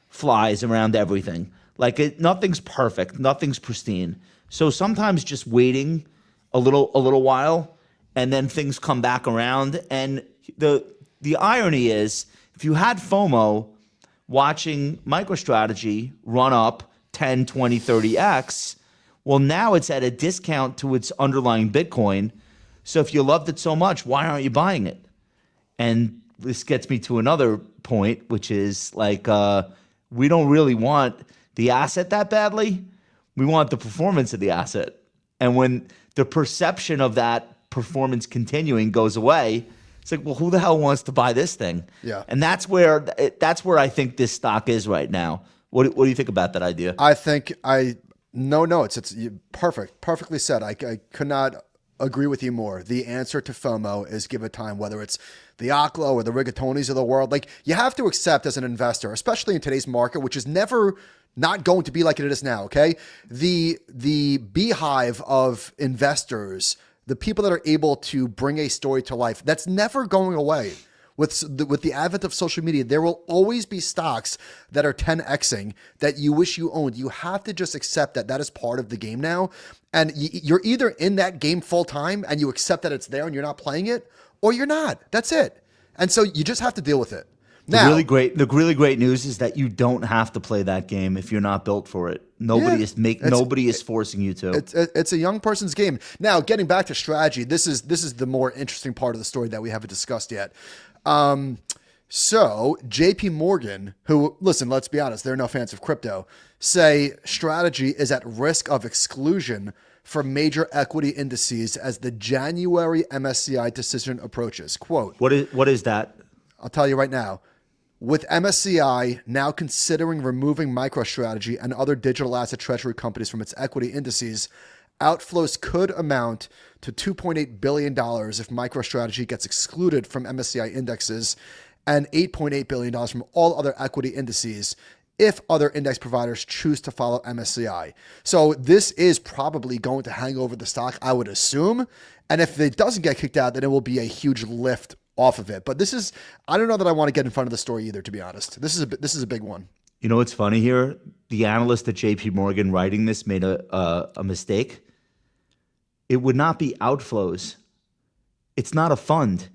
flies around everything. Like nothing's perfect, nothing's pristine. So sometimes just waiting a little while, and then things come back around. And the irony is, if you had FOMO watching MicroStrategy run up 10, 20, 30x, well, now it's at a discount to its underlying Bitcoin. So if you loved it so much, why aren't you buying it? And this gets me to another point, which is like, we don't really want the asset that badly. We want the performance of the asset. And when the perception of that performance continuing goes away, It's like, well, who the hell wants to buy this thing? Yeah. And that's where I think this stock is right now. What do you think about that idea? I think no, it's perfectly said. I could not agree with you more. The answer to FOMO is give it time, whether it's the Oklo or the Rigatonis of the world. Like, you have to accept as an investor, especially in today's market, which is never not going to be like it is now. Okay. The beehive of investors, the people that are able to bring a story to life, that's never going away. With the advent of social media, there will always be stocks that are 10xing that you wish you owned. You have to just accept that that is part of the game now. And you're either in that game full time and you accept that it's there and you're not playing it, or you're not. That's it. And so you just have to deal with it. Now, the really great news is that you don't have to play that game if you're not built for it. Nobody is forcing you to. It's a young person's game. Now, getting back to strategy, this is the more interesting part of the story that we haven't discussed yet. So JP Morgan, who, listen, let's be honest, they're no fans of crypto, say strategy is at risk of exclusion from major equity indices as the January MSCI decision approaches. Quote, What is that? I'll tell you right now. With MSCI now considering removing MicroStrategy and other digital asset treasury companies from its equity indices, outflows could amount to $2.8 billion if MicroStrategy gets excluded from MSCI indexes, and $8.8 billion from all other equity indices if other index providers choose to follow MSCI. So this is probably going to hang over the stock, I would assume. And if it doesn't get kicked out, then it will be a huge lift off of it. But this is, I don't know that I want to get in front of the story either, to be honest. This is a big one. You know what's funny here? The analyst at JP Morgan writing this made a mistake. It would not be outflows. It's not a fund.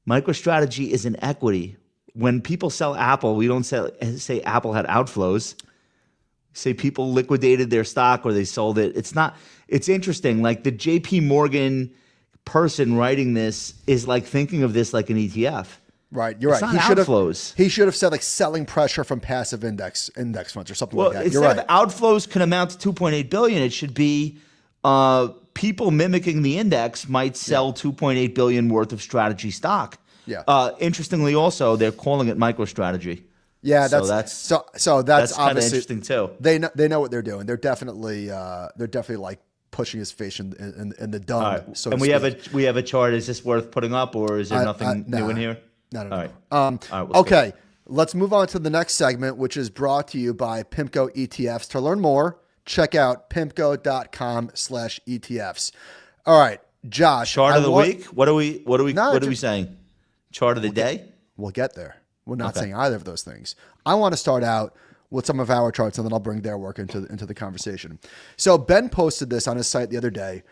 MicroStrategy is an equity. When people sell Apple, we don't say Apple had outflows. We say people liquidated their stock or they sold it. It's interesting. Like, the JP Morgan person writing this is like thinking of this like an ETF. Right, you're right. It's not outflows. He should have said like selling pressure from passive index funds or something like that. You're instead right. of outflows can amount to $2.8 billion, it should be people mimicking the index might sell $2.8 billion worth of strategy stock. Yeah. Interestingly, also they're calling it MicroStrategy. Yeah, that's kind of obviously interesting too. They know what they're doing. They're definitely like pushing his face in the dung. Right. So and we have a chart. Is this worth putting up, or is there nothing new in here? No. All right. All right, okay. Let's move on to the next segment, which is brought to you by PIMCO ETFs. To learn more, check out pimco.com/ETFs. All right, Josh. Chart of the week. What are we saying? Chart of the day. We'll get there. We're not saying either of those things. I want to start out with some of our charts, and then I'll bring their work into the conversation. So Ben posted this on his site the other day.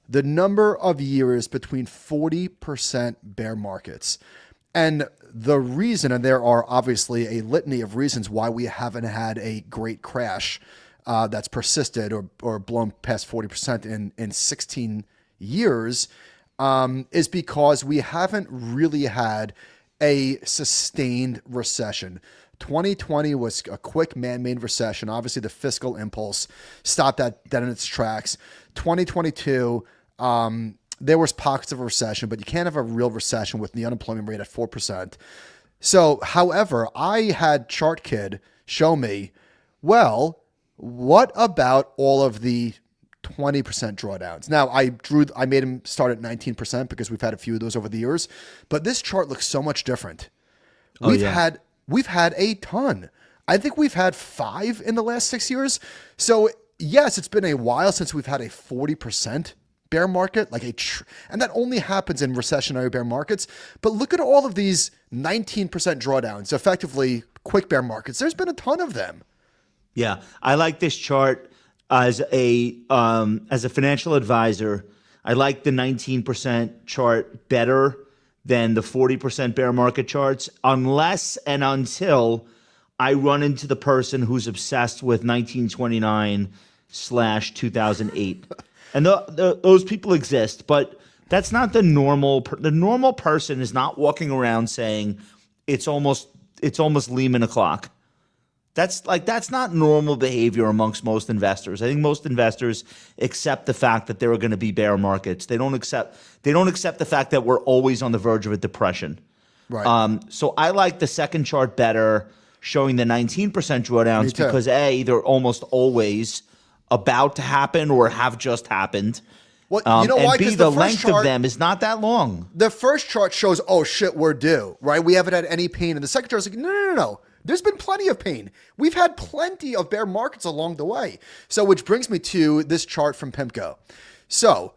The number of years between 40% bear markets. And the reason, and there are obviously a litany of reasons why we haven't had a great crash that's persisted or blown past 40% in 16 years, is because we haven't really had a sustained recession. 2020 was a quick man-made recession. Obviously, the fiscal impulse stopped that in its tracks. 2022, there was pockets of a recession, but you can't have a real recession with the unemployment rate at 4%. So, however, I had ChartKid show me, well, what about all of the 20% drawdowns? Now, I made him start at 19% because we've had a few of those over the years, but this chart looks so much different. We've had a ton. I think we've had 5 in the last 6 years. So yes, it's been a while since we've had a 40% bear market, and that only happens in recessionary bear markets. But look at all of these 19% drawdowns, effectively quick bear markets. There's been a ton of them. Yeah, I like this chart as a financial advisor. I like the 19% chart better than the 40% bear market charts, unless and until I run into the person who's obsessed with 1929/2008. And those people exist, but that's not the normal. The normal person is not walking around saying it's almost Lehman o'clock. That's not normal behavior amongst most investors. I think most investors accept the fact that there are going to be bear markets. They don't accept the fact that we're always on the verge of a depression. Right. So I like the second chart better, showing the 19% drawdowns because A, they're almost always about to happen or have just happened. Well, you know why? And B, Because the length of them is not that long. The first chart shows, oh shit, we're due, right? We haven't had any pain. And the second chart is like, no. There's been plenty of pain. We've had plenty of bear markets along the way. So, which brings me to this chart from PIMCO. So,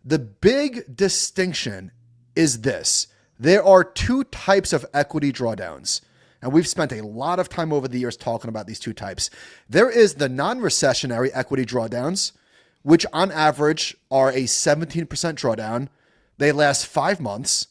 the big distinction is this. There are two types of equity drawdowns. And we've spent a lot of time over the years talking about these two types. There is the non-recessionary equity drawdowns, which on average are a 17% drawdown. They last 5 months.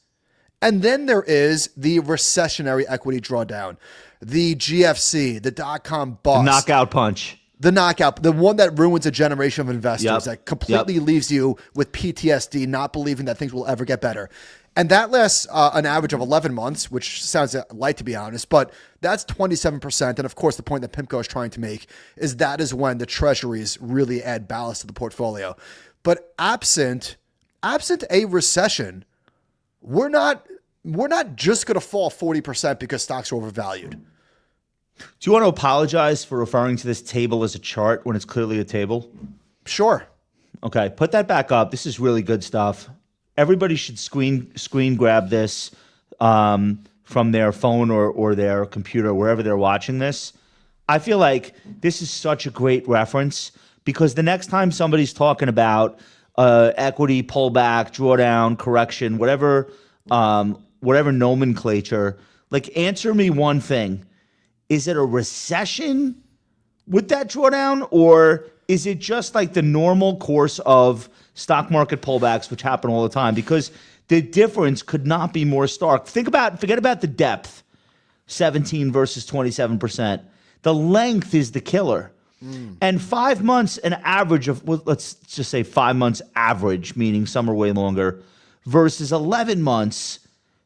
And then there is the recessionary equity drawdown, the GFC, the dot-com bust. The knockout punch. The knockout, the one that ruins a generation of investors, that completely leaves you with PTSD, not believing that things will ever get better. And that lasts an average of 11 months, which sounds light to be honest, but that's 27%. And of course, the point that PIMCO is trying to make is that is when the treasuries really add ballast to the portfolio. But absent a recession, we're not just going to fall 40% because stocks are overvalued. Do you want to apologize for referring to this table as a chart when it's clearly a table? Sure. Okay, put that back up. This is really good stuff. Everybody should screen grab this from their phone or their computer, wherever they're watching this. I feel like this is such a great reference because the next time somebody's talking about equity pullback, drawdown, correction, whatever nomenclature, like answer me one thing. Is it a recession with that drawdown, or is it just like the normal course of stock market pullbacks, which happen all the time? Because the difference could not be more stark. Forget about the depth, 17 versus 27%. The length is the killer. And 5 months, an average of, well, let's just say 5 months average, meaning some are way longer, versus 11 months,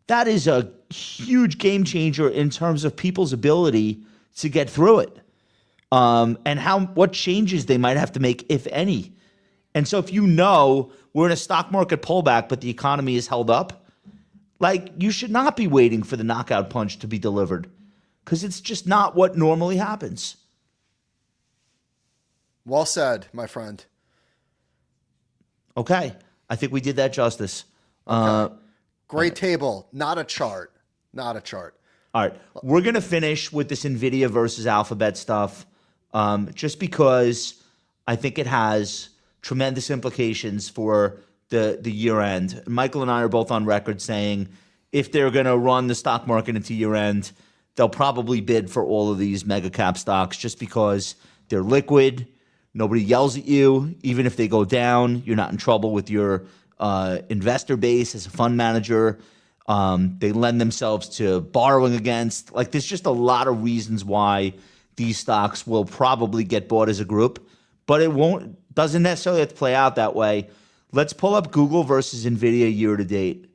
that is a huge game changer in terms of people's ability to get through it. And what changes they might have to make, if any. And so if you know we're in a stock market pullback, but the economy is held up, like you should not be waiting for the knockout punch to be delivered because it's just not what normally happens. Well said, my friend. Okay. I think we did that justice. Okay. Great table, not a chart. Not a chart. All right. We're going to finish with this NVIDIA versus Alphabet stuff just because I think it has tremendous implications for the year end. Michael and I are both on record saying if they're going to run the stock market into year end, they'll probably bid for all of these mega cap stocks just because they're liquid. Nobody yells at you. Even if they go down, you're not in trouble with your investor base as a fund manager. They lend themselves to borrowing against. Like, there's just a lot of reasons why these stocks will probably get bought as a group, but doesn't necessarily have to play out that way. Let's pull up Google versus NVIDIA year to date.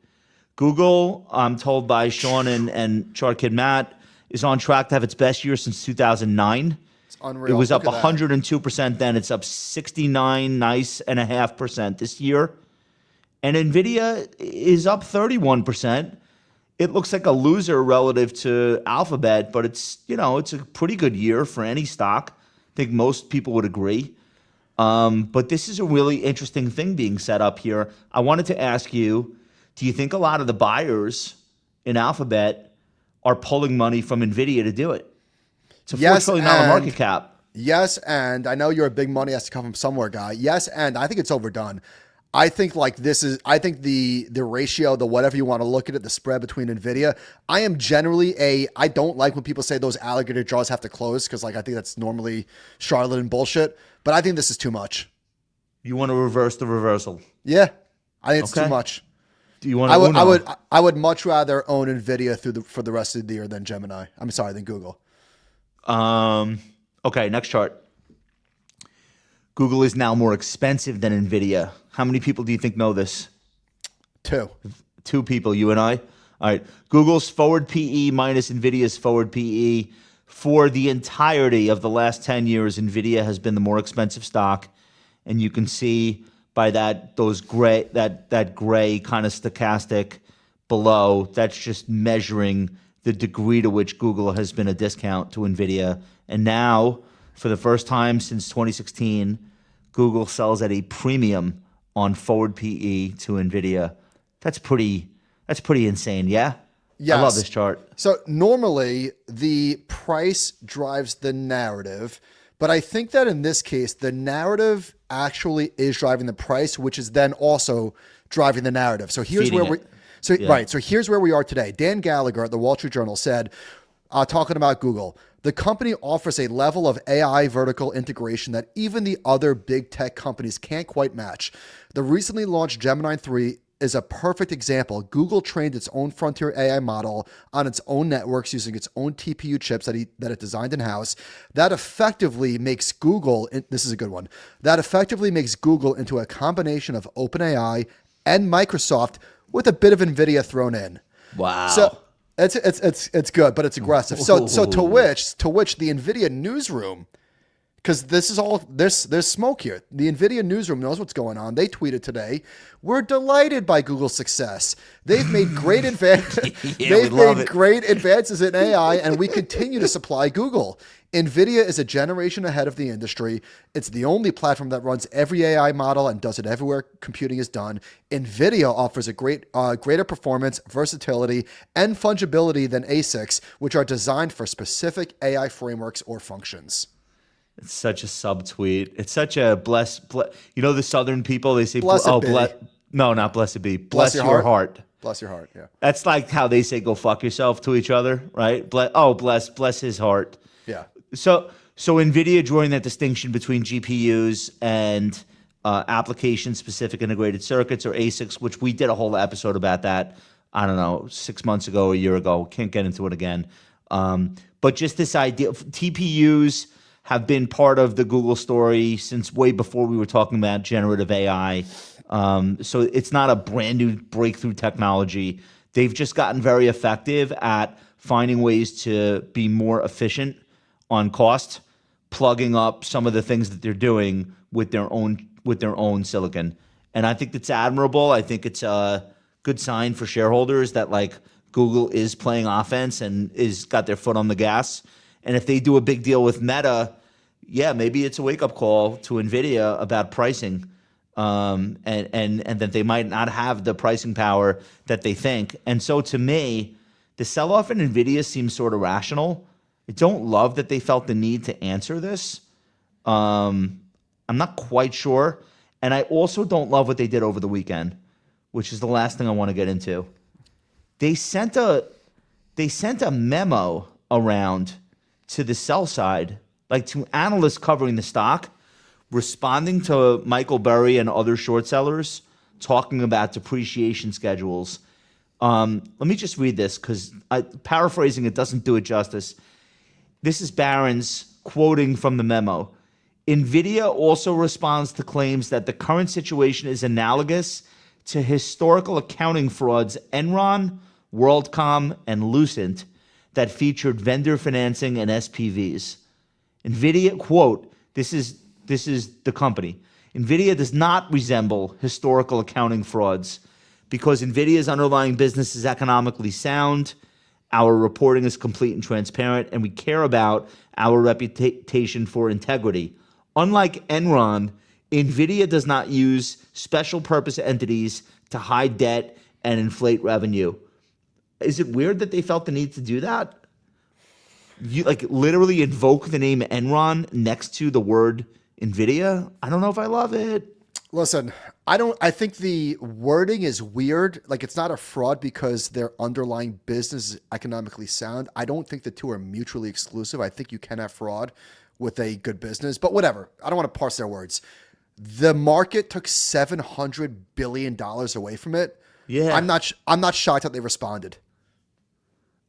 Google, I'm told by Sean and Chart Kid Matt, is on track to have its best year since 2009. It's unreal. It was Look up at that. 102% then. It's up 69.5% this year. And NVIDIA is up 31%. It looks like a loser relative to Alphabet, but it's a pretty good year for any stock. I think most people would agree. But this is a really interesting thing being set up here. I wanted to ask you, do you think a lot of the buyers in Alphabet are pulling money from NVIDIA to do it? It's a $4 trillion market cap. Yes, and I know you're a big money has to come from somewhere guy. Yes, and I think it's overdone. I think the ratio, the whatever you want to look at it, the spread between NVIDIA, I don't like when people say those alligator jaws have to close because I think that's normally charlatan bullshit, but I think this is too much. You want to reverse the reversal? Yeah, I think it's too much. Do you want to I would much rather own NVIDIA for the rest of the year than Google. Okay, next chart. Google is now more expensive than NVIDIA. How many people do you think know this? Two people, you and I. All right. Google's forward PE minus NVIDIA's forward PE. for the entirety of the last 10 years, NVIDIA has been the more expensive stock. And you can see by that gray kind of stochastic below, that's just measuring the degree to which Google has been a discount to NVIDIA. And now, for the first time since 2016, Google sells at a premium on forward PE to NVIDIA. That's pretty insane, yeah? Yes. I love this chart. So normally the price drives the narrative, but I think that in this case, the narrative actually is driving the price, which is then also driving the narrative. So here's Feeding where it. Right. So here's where we are today. Dan Gallagher at the Wall Street Journal said, talking about Google, the company offers a level of AI vertical integration that even the other big tech companies can't quite match. The recently launched Gemini 3 is a perfect example. Google trained its own frontier AI model on its own networks using its own TPU chips that it designed in-house. That effectively makes Google, this is a good one, that effectively makes Google into a combination of OpenAI and Microsoft with a bit of NVIDIA thrown in. Wow. So it's good, but it's aggressive. So to which the NVIDIA newsroom, because this is all there's smoke here. The NVIDIA newsroom knows what's going on. They tweeted today, "We're delighted by Google's success. They've made great great advances in AI, and we continue to supply Google. NVIDIA is a generation ahead of the industry. It's the only platform that runs every AI model and does it everywhere computing is done. NVIDIA offers a greater performance, versatility, and fungibility than ASICs, which are designed for specific AI frameworks or functions." It's such a subtweet. It's such a you know, the Southern people, they say, Blessed be. No, not blessed be. Bless your heart. Bless your heart, yeah. That's like how they say, go fuck yourself to each other, right? Bless his heart. Yeah. So NVIDIA drawing that distinction between GPUs and application-specific integrated circuits, or ASICs, which we did a whole episode about that, I don't know, 6 months ago, a year ago. Can't get into it again. But just this idea of TPUs have been part of the Google story since way before we were talking about generative AI. So it's not a brand new breakthrough technology. They've just gotten very effective at finding ways to be more efficient on cost, plugging up some of the things that they're doing with their own silicon. And I think that's admirable. I think it's a good sign for shareholders that like Google is playing offense and is got their foot on the gas. And if they do a big deal with Meta, yeah, maybe it's a wake-up call to NVIDIA about pricing, and that they might not have the pricing power that they think. And so to me, the sell-off in NVIDIA seems sort of rational. I don't love that they felt the need to answer this. I'm not quite sure. And I also don't love what they did over the weekend, which is the last thing I want to get into. They sent a memo around to the sell side, like to analysts covering the stock, responding to Michael Burry and other short sellers talking about depreciation schedules. Let me just read this because paraphrasing it doesn't do it justice. This is Barron's quoting from the memo. NVIDIA also responds to claims that the current situation is analogous to historical accounting frauds Enron, WorldCom, and Lucent that featured vendor financing and SPVs. NVIDIA, quote, this is the company. NVIDIA does not resemble historical accounting frauds because NVIDIA's underlying business is economically sound, our reporting is complete and transparent, and we care about our reputation for integrity. Unlike Enron, NVIDIA does not use special purpose entities to hide debt and inflate revenue. Is it weird that they felt the need to do that? You like literally invoke the name Enron next to the word NVIDIA? I don't know if I love it. Listen, I think the wording is weird. Like it's not a fraud because their underlying business is economically sound. I don't think the two are mutually exclusive. I think you can have fraud with a good business, but whatever. I don't want to parse their words. The market took $700 billion away from it. Yeah. I'm not shocked that they responded.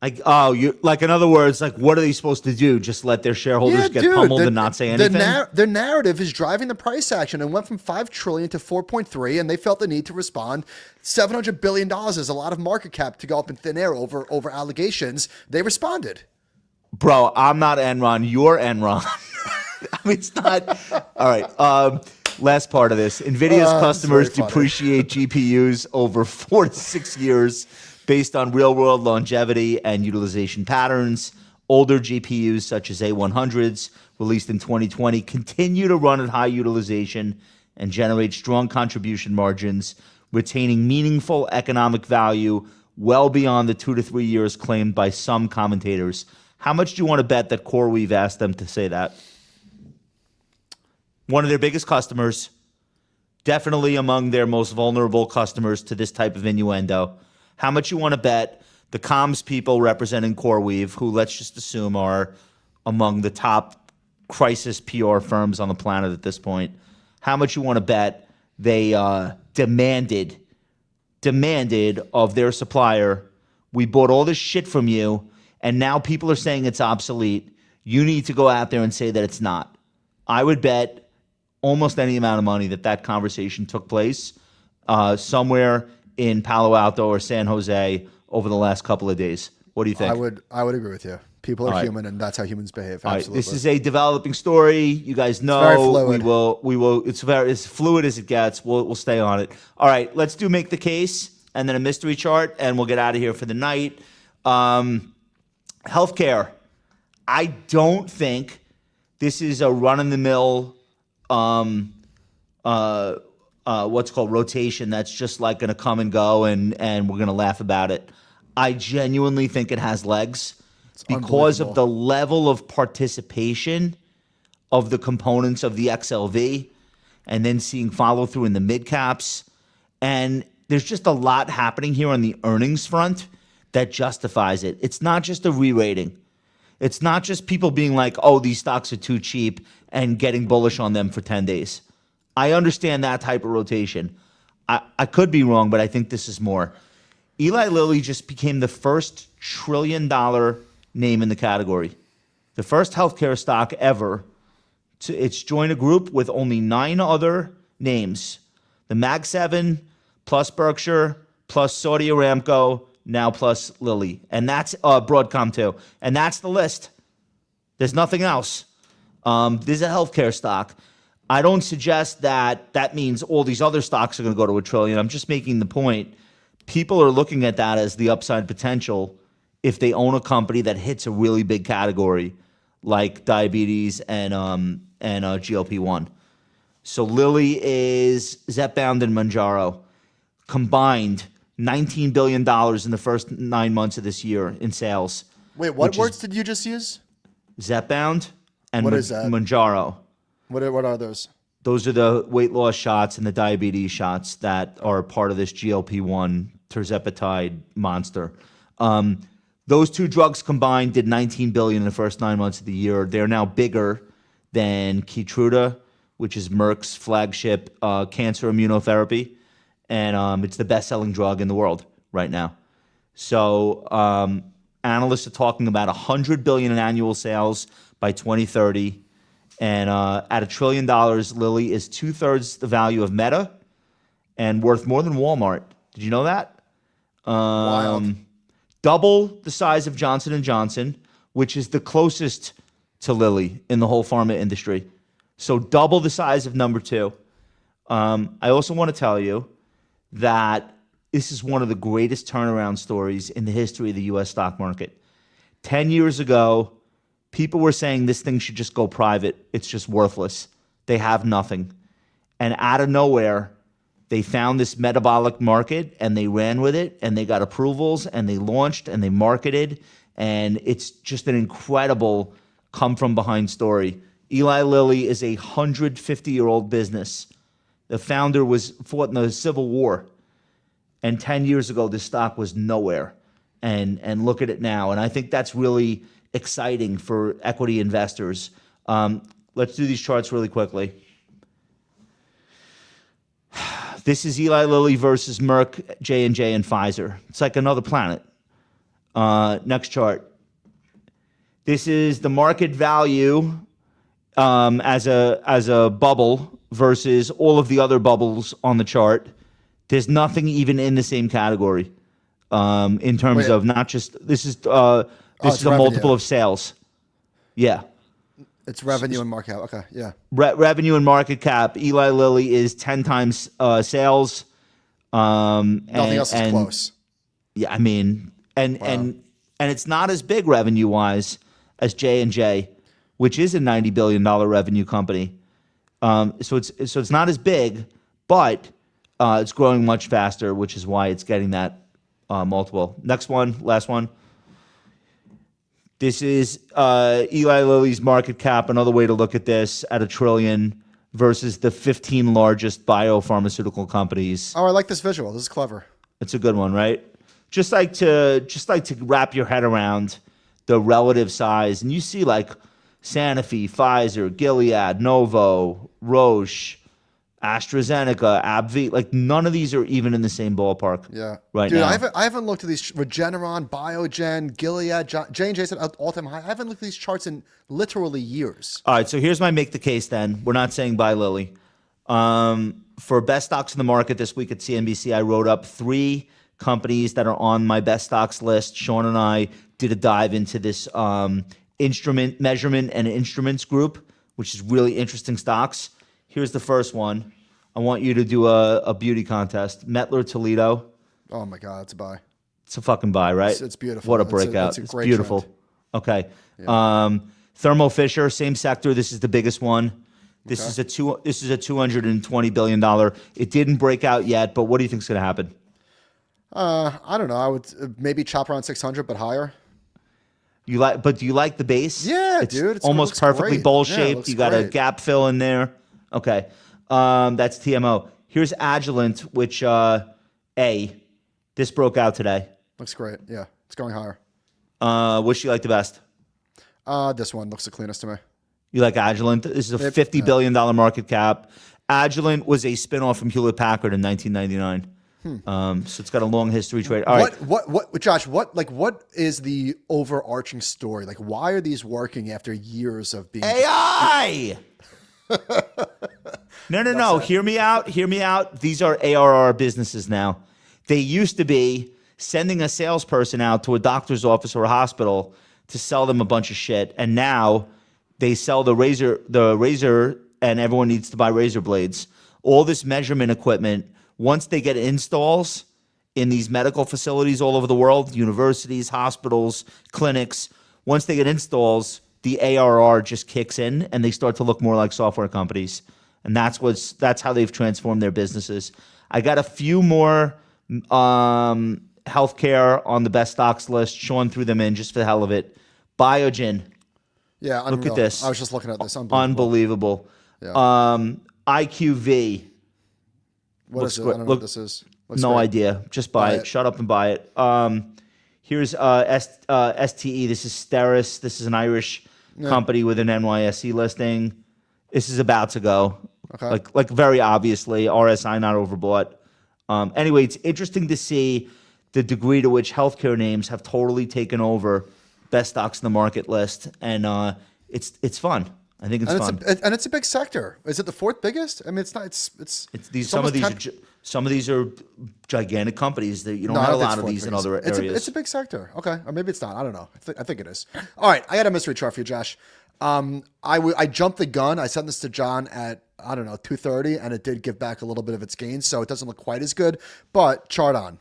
Like, oh, you like in other words, like what are they supposed to do? Just let their shareholders get pummeled and not say anything? The narrative is driving the price action and went from $5 trillion to 4.3, and they felt the need to respond. $700 billion is a lot of market cap to go up in thin air over allegations. They responded. Bro, I'm not Enron. You're Enron. I mean, it's not. All right. Last part of this. NVIDIA's customers depreciate GPUs over 4 to 6 years based on real-world longevity and utilization patterns. Older GPUs, such as A100s, released in 2020, continue to run at high utilization and generate strong contribution margins, retaining meaningful economic value well beyond the 2 to 3 years claimed by some commentators. How much do you want to bet that CoreWeave asked them to say that? One of their biggest customers, definitely among their most vulnerable customers to this type of innuendo. How much you want to bet the comms people representing CoreWeave, who let's just assume are among the top crisis PR firms on the planet at this point, how much you want to bet they demanded of their supplier, we bought all this shit from you, and now people are saying it's obsolete. You need to go out there and say that it's not. I would bet almost any amount of money that conversation took place somewhere in Palo Alto or San Jose over the last couple of days. What do you think? I would agree with you. People are human, and that's how humans behave. All right. Absolutely. This is a developing story. You guys know very fluid. we will. It's as fluid as it gets. We'll stay on it. All right. Let's do make the case and then a mystery chart, and we'll get out of here for the night. Healthcare. I don't think this is a run-of-the-mill what's called rotation that's just like going to come and go and we're going to laugh about it. I genuinely think it has legs because of the level of participation of the components of the XLV and then seeing follow through in the mid caps. And there's just a lot happening here on the earnings front that justifies it. It's not just a re-rating. It's not just people being like, oh, these stocks are too cheap and getting bullish on them for 10 days. I understand that type of rotation. I could be wrong, but I think this is more. Eli Lilly just became the first $1 trillion name in the category. The first healthcare stock ever. It's joined a group with only 9 other names. The Mag 7 plus Berkshire plus Saudi Aramco, now plus Lilly. And that's Broadcom too. And that's the list. There's nothing else. This is a healthcare stock. I don't suggest that means all these other stocks are going to go to $1 trillion. I'm just making the point. People are looking at that as the upside potential if they own a company that hits a really big category like diabetes and GLP-1. So Lilly is Zepbound and Mounjaro combined $19 billion in the first 9 months of this year in sales. Wait, what words did you just use? Zepbound and What is that? Mounjaro. What are those? Those are the weight loss shots and the diabetes shots that are part of this GLP-1 tirzepatide monster. Those two drugs combined did $19 billion in the first 9 months of the year. They're now bigger than Keytruda, which is Merck's flagship cancer immunotherapy, and it's the best-selling drug in the world right now. So analysts are talking about $100 billion in annual sales by 2030. And at $1 trillion, Lilly is 2/3 the value of Meta and worth more than Walmart. Did you know that? Wild. Double the size of Johnson & Johnson, which is the closest to Lilly in the whole pharma industry. So double the size of number 2. I also want to tell you that this is one of the greatest turnaround stories in the history of the U.S. stock market. 10 years ago, people were saying this thing should just go private. It's just worthless. They have nothing. And out of nowhere, they found this metabolic market and they ran with it and they got approvals and they launched and they marketed. And it's just an incredible come from behind story. Eli Lilly is a 150-year-old business. The founder fought in the Civil War. And 10 years ago, this stock was nowhere. And look at it now. And I think that's really exciting for equity investors. Let's do these charts really quickly. This is Eli Lilly versus Merck, J&J, and Pfizer. It's like another planet. Next chart. This is the market value as a bubble versus all of the other bubbles on the chart. There's nothing even in the same category in terms of not just this is a multiple of sales. Yeah. It's revenue and market cap. Okay, yeah. Revenue and market cap. Eli Lilly is 10 times sales. Nothing else is close. Yeah, I mean, and it's not as big revenue wise as J&J, which is a $90 billion revenue company. So it's not as big, but it's growing much faster, which is why it's getting that multiple. Next one, last one. This is Eli Lilly's market cap. Another way to look at this at $1 trillion versus the 15 largest biopharmaceutical companies. Oh, I like this visual. This is clever. It's a good one, right? Just like to wrap your head around the relative size, and you see like Sanofi, Pfizer, Gilead, Novo, Roche, AstraZeneca, AbbVie, like none of these are even in the same ballpark. Yeah, right dude, now. I haven't looked at these Regeneron, Biogen, Gilead, J&J said all-time high. I haven't looked at these charts in literally years. All right, so here's my make the case. Then we're not saying buy Lilly. For best stocks in the market this week at CNBC, I wrote up 3 companies that are on my best stocks list. Sean and I did a dive into this instrument measurement and instruments group, which is really interesting stocks. Here's the first one. I want you to do a beauty contest. Mettler Toledo. Oh my God, it's a buy. It's a fucking buy, right? It's beautiful. What a breakout. It's a great beautiful. trend. Okay. Yeah. Thermo Fisher, same sector. This is the biggest one. This is a $220 billion. It didn't break out yet, but what do you think is going to happen? I don't know. I would maybe chop around 600, but higher. But do you like the base? Yeah, it's dude. It almost looks perfectly great. bowl Yeah, shaped. You got a gap fill in there. Okay. That's TMO. Here's Agilent, which this broke out today. Looks great. Yeah, it's going higher. Which you like the best? This one looks the cleanest to me. You like Agilent? This is a $50 billion market cap. Agilent was a spinoff from Hewlett Packard in 1999. So it's got a long history trade. All right. What, Josh? What is the overarching story? Like, why are these working after years of being AI? No. Hear me out. These are ARR businesses now. They used to be sending a salesperson out to a doctor's office or a hospital to sell them a bunch of shit, and now they sell the razor, and everyone needs to buy razor blades. All this measurement equipment. Once they get installs in these medical facilities all over the world, universities, hospitals, clinics, once they get installs, the ARR just kicks in and they start to look more like software companies. And that's how they've transformed their businesses. I got a few more healthcare on the best stocks list. Sean threw them in just for the hell of it. Biogen. Yeah, look at this. I was just looking at this. Unbelievable. Yeah. IQV. What is it? I don't know what this is. Looks no great. idea. Just buy it. Shut up and buy it. Here's STE. This is Steris. This is an Irish company with an NYSE listing. This is about to go. Okay. Like very obviously, RSI not overbought. Anyway, it's interesting to see the degree to which healthcare names have totally taken over best stocks in the market list, and it's fun. I think it's fun. And it's a big sector. Is it the 4th biggest? I mean, it's not. It's these. Some of these are gigantic companies that you don't have a lot of these in other areas. It's a big sector. Okay, or maybe it's not. I don't know. I think it is. All right, I got a mystery chart for you, Josh. I jumped the gun. I sent this to John at 2:30, and it did give back a little bit of its gains, so it doesn't look quite as good. But chart on.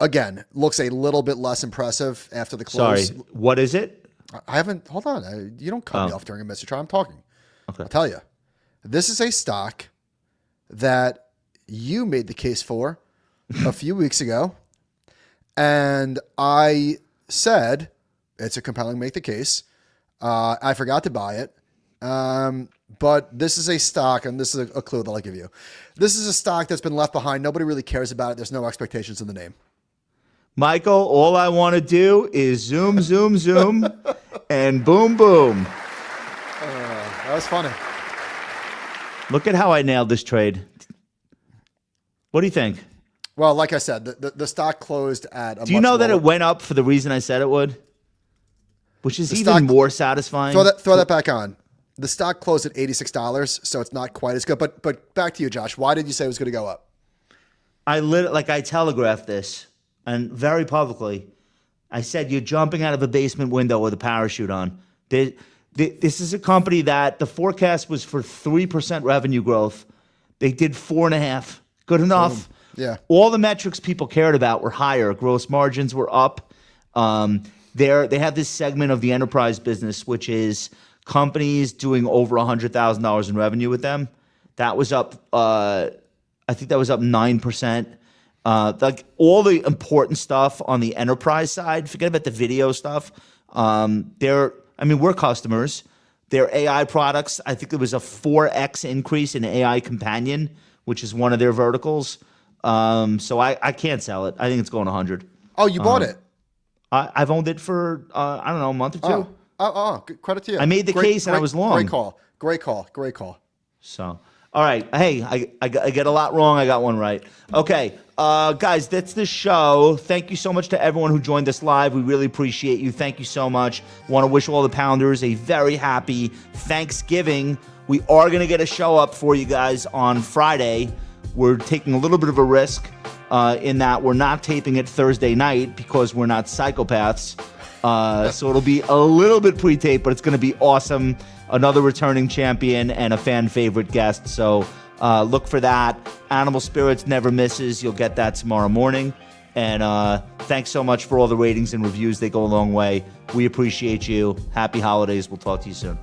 Again, looks a little bit less impressive after the close. Sorry, what is it? I haven't. Hold on. You don't cut me off during a mystery chart. I'm talking. Okay. I'll tell you. This is a stock that you made the case for a few weeks ago. And I said it's a compelling make the case. I forgot to buy it. But this is a stock, and this is a clue that I'll give you. This is a stock that's been left behind. Nobody really cares about it. There's no expectations in the name. Michael, all I want to do is zoom, zoom, zoom, and boom, boom. That was funny. Look at how I nailed this trade. What do you think? Well, like I said, the stock closed at a Do you know that it went up for the reason I said it would? Which is even more satisfying. Throw that back on. The stock closed at $86, so it's not quite as good. But back to you, Josh. Why did you say it was going to go up? I telegraphed this, and very publicly, I said, you're jumping out of a basement window with a parachute on. This is a company that the forecast was for 3% revenue growth. They did 4.5%. Good enough. Yeah. All the metrics people cared about were higher. Gross margins were up. They have this segment of the enterprise business, which is companies doing over $100,000 in revenue with them. That was up. I think that was up 9%. Like all the important stuff on the enterprise side. Forget about the video stuff. We're customers. Their AI products. I think there was a 4x increase in AI Companion, which is one of their verticals. So I can't sell it. I think it's going 100. Oh, you bought it? I've owned it for I don't know, a month or two. Good credit to you. I made the case and I was long. Great call. So, all right. Hey, I get a lot wrong. I got one right. Okay, guys, that's the show. Thank you so much to everyone who joined us live. We really appreciate you. Thank you so much. Want to wish all the Pounders a very happy Thanksgiving. We are going to get a show up for you guys on Friday. We're taking a little bit of a risk in that we're not taping it Thursday night because we're not psychopaths. So it'll be a little bit pre-taped, but it's going to be awesome. Another returning champion and a fan favorite guest. So look for that. Animal Spirits never misses. You'll get that tomorrow morning. And thanks so much for all the ratings and reviews. They go a long way. We appreciate you. Happy holidays. We'll talk to you soon.